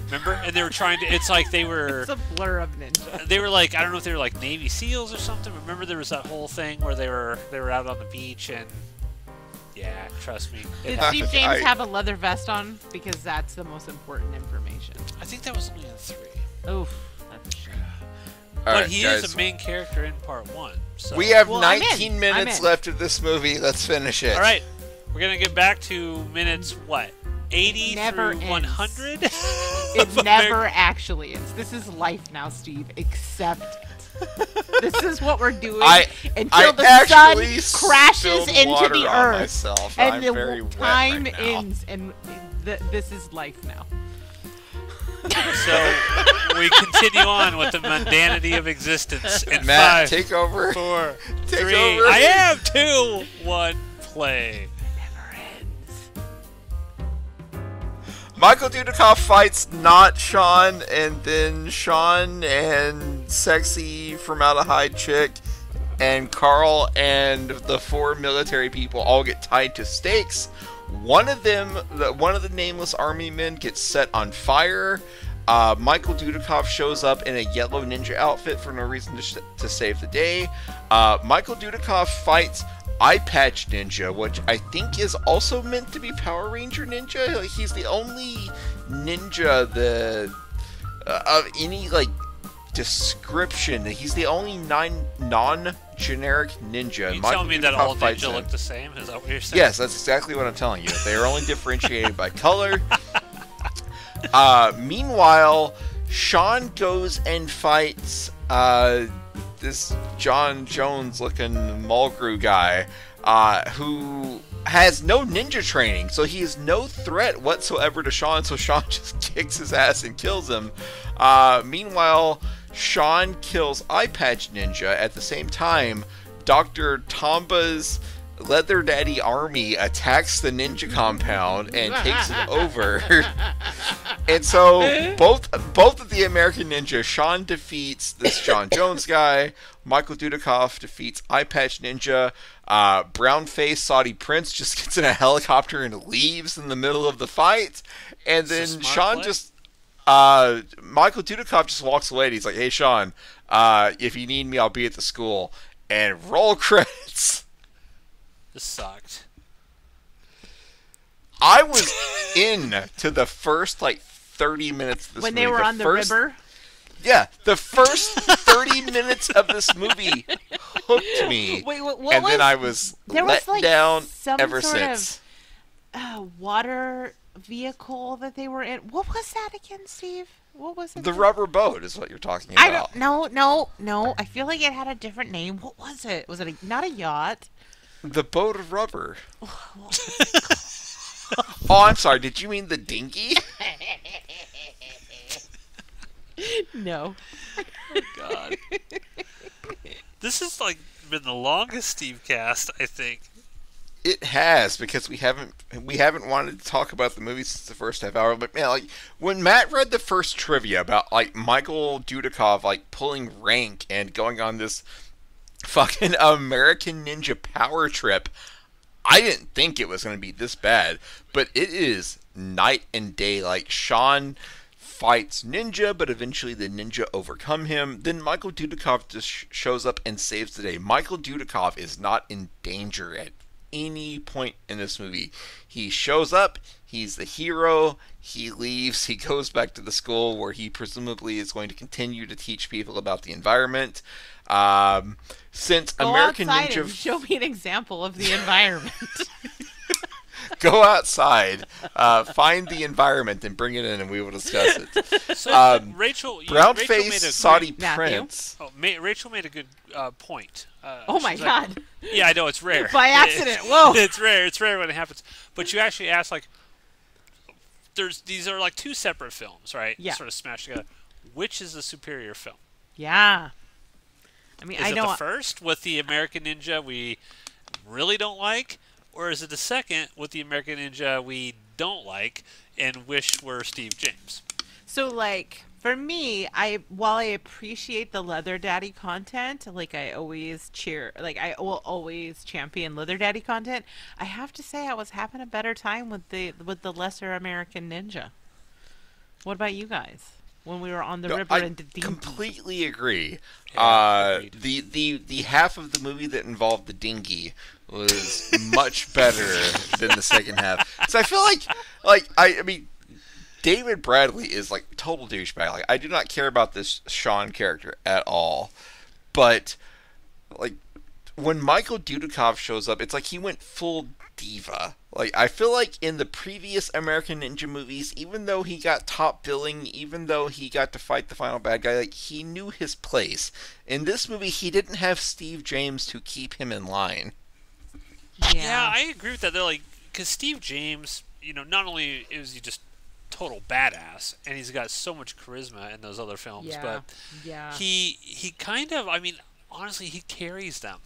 Remember? And they were trying to. It's like they were. It's a blur of ninja. They were like, I don't know if they were like Navy SEALs or something. Remember there was that whole thing where they were out on the beach and. Yeah, trust me. Did Steve James have a leather vest on? Because that's the most important information. I think that was only in 3. Oof, that's a shame. But he is a main character in part 1. So. We have Well, 19 minutes left of this movie. Let's finish it. All right, we're gonna get back to minutes 80 Never through ends. 100. It never actually ends. This is life now, Steve. Accept it. This is what we're doing until the sun crashes into the earth, and the time ends, and this is life now. So we continue on with the mundanity of existence. In Matt, 5, take over. 4, Take 3. over. I have 2, 1. Play. Never ends. Michael Dudikoff fights not Sean, and then Sean and sexy formaldehyde chick and Carl and the 4 military people all get tied to stakes. One of the nameless army men gets set on fire. Michael Dudikoff shows up in a yellow ninja outfit for no reason to save the day. Michael Dudikoff fights Eye Patch Ninja, which I think is also meant to be Power Ranger Ninja. He's the only ninja of any description. He's the only non-generic ninja. Are you Michael telling me that Dudikoff all fights ninja him. look the same? Is that what you're saying? Yes, that's exactly what I'm telling you. They are only differentiated by color. Meanwhile, Sean goes and fights this John Jones-looking Mulgrew guy who has no ninja training, so he is no threat whatsoever to Sean, so Sean just kicks his ass and kills him. Meanwhile, Sean kills Eye Patch Ninja. At the same time, Dr. Tomba's Leather Daddy army attacks the ninja compound and takes it over. And so both of the American ninja, Sean defeats this John Jones guy, Michael Dudikoff defeats Eye Patch Ninja, brown-faced Saudi Prince just gets in a helicopter and leaves in the middle of the fight, and then Sean just Michael Dudikoff just walks away and he's like, "Hey Sean, if you need me, I'll be at the school." And roll credits. This sucked. I was in to the first 30 minutes of this when movie. they were on the river. Yeah, the first 30 minutes of this movie hooked me. Wait, what and was, then I was let down ever since. Water vehicle that they were in. What was that again, Steve? What was it? The rubber boat is what you're talking about. I don't. No. I feel like it had a different name. What was it? Was it not a yacht? The boat of rubber. Oh, I'm sorry. Did you mean the dinghy? No. Oh, God. This has been the longest Stevecast, I think. It has, because we haven't wanted to talk about the movie since the first half hour. But man, when Matt read the first trivia about Michael Dudikoff pulling rank and going on this fucking American Ninja power trip, I didn't think it was going to be this bad. But it is night and day. Sean fights ninja, but eventually the ninja overcome him. Then Michael Dudikoff just shows up and saves the day. Michael Dudikoff is not in danger at any point in this movie. He shows up, he's the hero, he leaves, he goes back to the school where he presumably is going to continue to teach people about the environment. Since Go American outside Ninja and show me an example of the environment. Go outside, find the environment, and bring it in, and we will discuss it. So, Rachel Brown-faced Saudi great... Prince. Oh, Rachel made a good point. Oh my God! Yeah, I know, it's rare. By accident. Whoa! It's rare. It's rare when it happens. But you actually asked these are 2 separate films, right? Yeah. Sort of smashed together. Which is the superior film? Yeah. I mean, Is it the first with the American Ninja we really don't like? Or is it the second with the American Ninja we don't like and wish were Steve James? So, For me, while I appreciate the Leather Daddy content, like I always I will always champion Leather Daddy content. I have to say I was having a better time with the Lesser American Ninja. What about you guys? When we were on the No, river I and the completely agree. Yeah, agreed. The half of the movie that involved the dinghy was much better than the second half. So I feel like I mean, David Bradley is like total douchebag. Like, I do not care about this Sean character at all. But like when Michael Dudikoff shows up, it's like he went full diva. Like, I feel like in the previous American Ninja movies, even though he got top billing, even though he got to fight the final bad guy, like, he knew his place. In this movie, he didn't have Steve James to keep him in line. Yeah, I agree with that. They're like, because Steve James, not only is he just total badass, and he's got so much charisma in those other films, but he kind of, I mean, honestly, he carries them.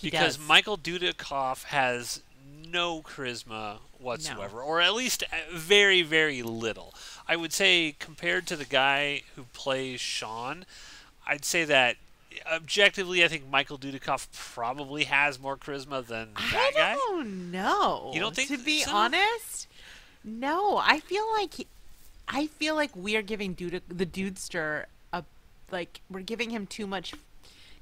Because Michael Dudikoff has no charisma whatsoever, or at least very, very little. I would say, compared to the guy who plays Sean, I'd say that objectively, I think Michael Dudikoff probably has more charisma than that guy. I don't know. You don't think? To be so? honest, no. I feel like we are giving the Dudester we're giving him too much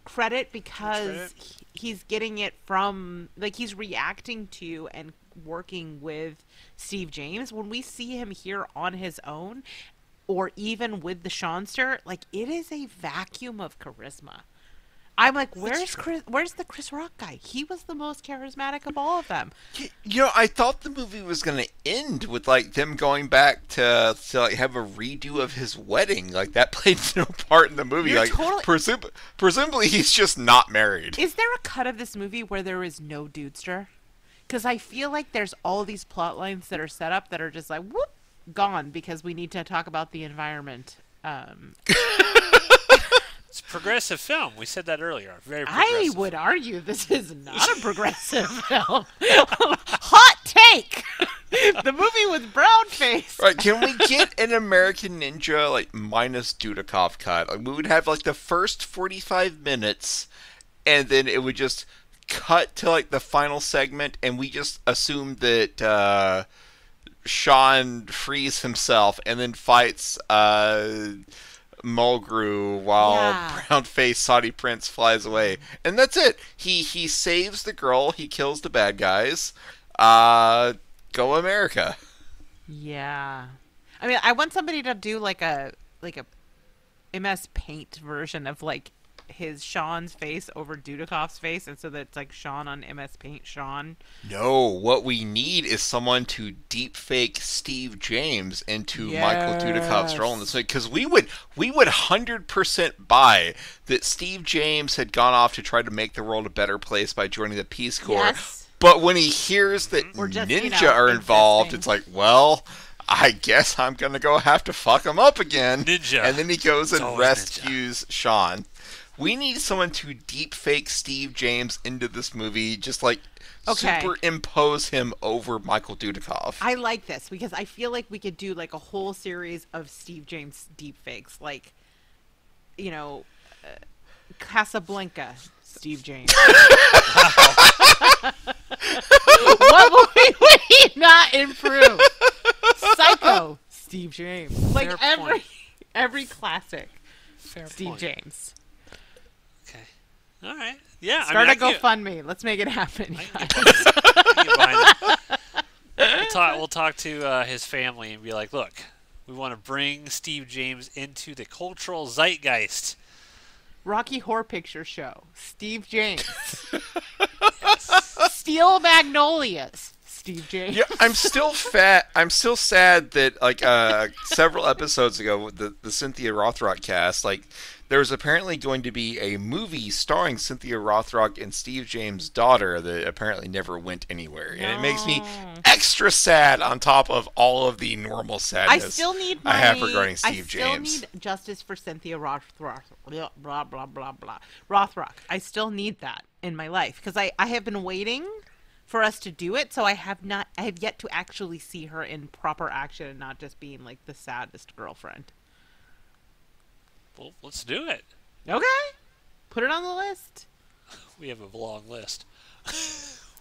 credit because he's getting it from, like, he's reacting to and working with Steve James. When we see him here on his own, or even with the Seanster, like, it is a vacuum of charisma. I'm like, where's the Chris Rock guy? He was the most charismatic of all of them. I thought the movie was going to end with, like, them going back to like, have a redo of his wedding. Like, that played no part in the movie. You're Like, presumably he's just not married. Is there a cut of this movie where there is no Dudester? Because I feel like there's all these plot lines that are set up that are just like, whoop, gone, because we need to talk about the environment. It's a progressive film. We said that earlier. Very progressive. I would argue this is not a progressive film. Hot take! The movie with brown face. Right, can we get an American Ninja, like, minus Dudikoff cut? Like, we would have, like, the first 45 minutes, and then it would just cut to, like, the final segment, and we just assume that Sean frees himself and then fights Mulgrew while brown-faced Saudi Prince flies away. And that's it. He saves the girl, he kills the bad guys. Go America. Yeah. I mean, I want somebody to do like a MS Paint version of, like, his Sean's face over Dudikoff's face, and so that it's like Sean on MS Paint Sean. No, what we need is someone to deep fake Steve James into Michael Dudikoff's role in this movie, because we would 100% buy that Steve James had gone off to try to make the world a better place by joining the Peace Corps. Yes. But when he hears that just, ninja are involved, existing. it's like, well, I guess I'm gonna go have to fuck him up again. Ninja. And then he goes and always rescues Sean. We need someone to deep fake Steve James into this movie, just like superimpose him over Michael Dudikoff. I like this because I feel like we could do like a whole series of Steve James deep fakes, like, Casablanca Steve James. What movie would he not improve? Psycho Steve James. Like, every classic Fair Steve point. James. Okay. All right. Yeah. Start I a GoFundMe. Let's make it happen. I can get behind it. We'll talk to his family and be like, look, we want to bring Steve James into the cultural zeitgeist. Rocky Horror Picture Show. Steve James. Steel Magnolias. Steve James. Yeah, I'm still sad that, like, several episodes ago with the Cynthia Rothrock cast, like, there's apparently going to be a movie starring Cynthia Rothrock and Steve James' daughter that apparently never went anywhere. And it makes me extra sad on top of all of the normal sadness I still need I have regarding Steve James. I still need justice for Cynthia Rothrock. Blah, blah, blah, blah. Rothrock. I still need that in my life because I have been waiting for us to do it, so I have yet to actually see her in proper action and not just being like the saddest girlfriend. Well, let's do it. Okay. Put it on the list. We have a long list.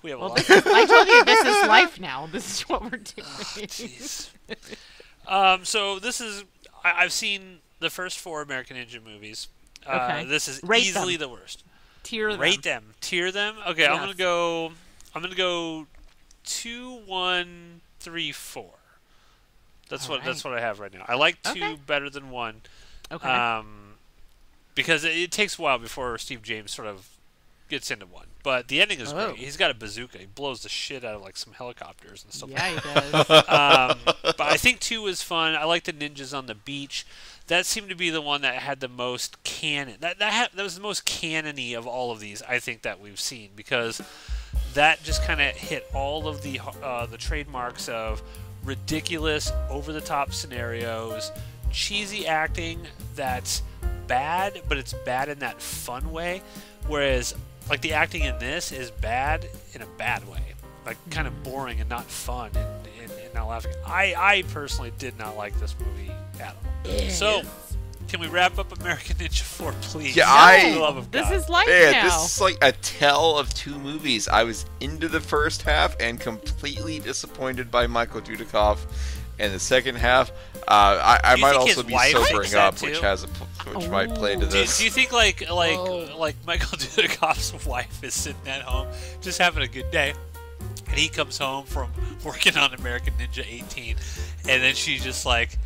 We have a Well, long this is, I told you this is life now. This is what we're doing. Jeez. So this is... I've seen the first 4 American Ninja movies. Okay. This is Rate easily them. the worst. Tier them. Rate them. Tier them? Okay, Yes. I'm gonna go 2, 1, 3, 4. That's All that's right. what I have right now. I like 2 Okay. better than 1. Okay. Because it takes a while before Steve James sort of gets into 1. But the ending is Oh. great. He's got a bazooka. He blows the shit out of like some helicopters and stuff. Yeah, like he does. but I think 2 was fun. I like the ninjas on the beach. That seemed to be the one that had the most canon. That was the most canon-y of all of these, I think, that we've seen, because that just kind of hit all of the trademarks of ridiculous, over-the-top scenarios, cheesy acting that's bad, but it's bad in that fun way. Whereas, like, the acting in this is bad in a bad way, like kind of boring and not fun and not laughing. I personally did not like this movie at all. So, can we wrap up American Ninja 4, please? Yeah, For the love of This God. is life Man, now. this is like a tale of 2 movies. I was into the first half and completely disappointed by Michael Dudikoff, and the second half, I Do you might think also his be wife sobering thinks that up, which too? might play to Do this. you think like Whoa. Michael Dudikoff's wife is sitting at home just having a good day, and he comes home from working on American Ninja 18, and then she's just like,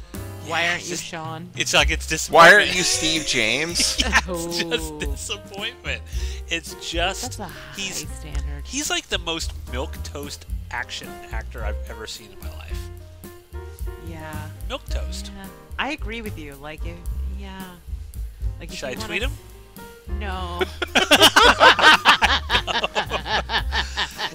Why aren't you just- Sean? it's like it's Why disappointment. aren't you Steve James? Yeah, it's Oh. just disappointment. It's just That's a high he's standard. he's like the most milquetoast action actor I've ever seen in my life. Yeah. Milquetoast. Yeah. I agree with you. Like, yeah. Like, if Should I you wanna tweet him? No.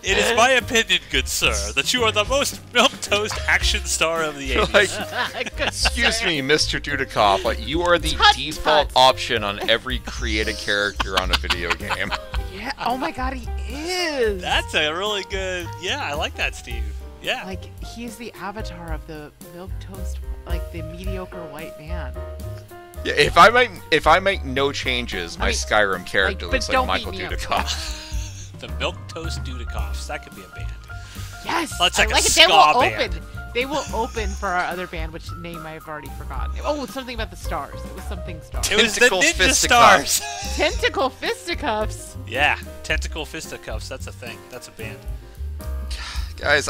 It is my opinion, good sir, that you are the most milquetoast action star of the 80s. Like, excuse me, Mr. Dudikoff, like, you are the Tut, default tut. option on every created character on a video game. Yeah. Oh my God, he is. That's a really good. Yeah, I like that, Steve. Yeah. Like, he's the avatar of the milk toast, like the mediocre white man. Yeah, if I make no changes, my mean, Skyrim character but looks like don't Michael beat me up. Dudikoff. The Milquetoast Dudikoffs. That could be a band. Yes. Well, it's like I a like it. ska They will band. open. They will open for our other band, which name I've already forgotten. Oh, it's something about the stars. It was something stars. It was the Tentacle Ninja Fisticuffs. Stars. Tentacle fisticuffs. Yeah, Tentacle Fisticuffs. That's a thing. That's a band. Guys,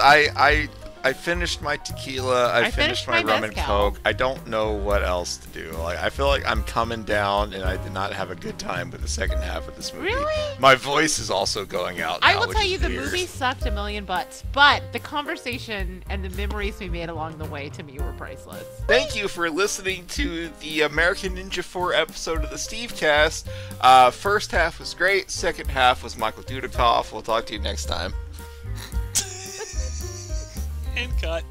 I finished my tequila. I finished my rum and mezcal. coke. I don't know what else to do. Like, I feel like I'm coming down, and I did not have a good time with the second half of this movie. Really? My voice is also going out now, I will which tell is you, the weird. movie sucked a million butts, but the conversation and the memories we made along the way to me were priceless. Thank you for listening to the American Ninja 4 episode of the Stevecast. First half was great. Second half was Michael Dudikoff. We'll talk to you next time. And cut.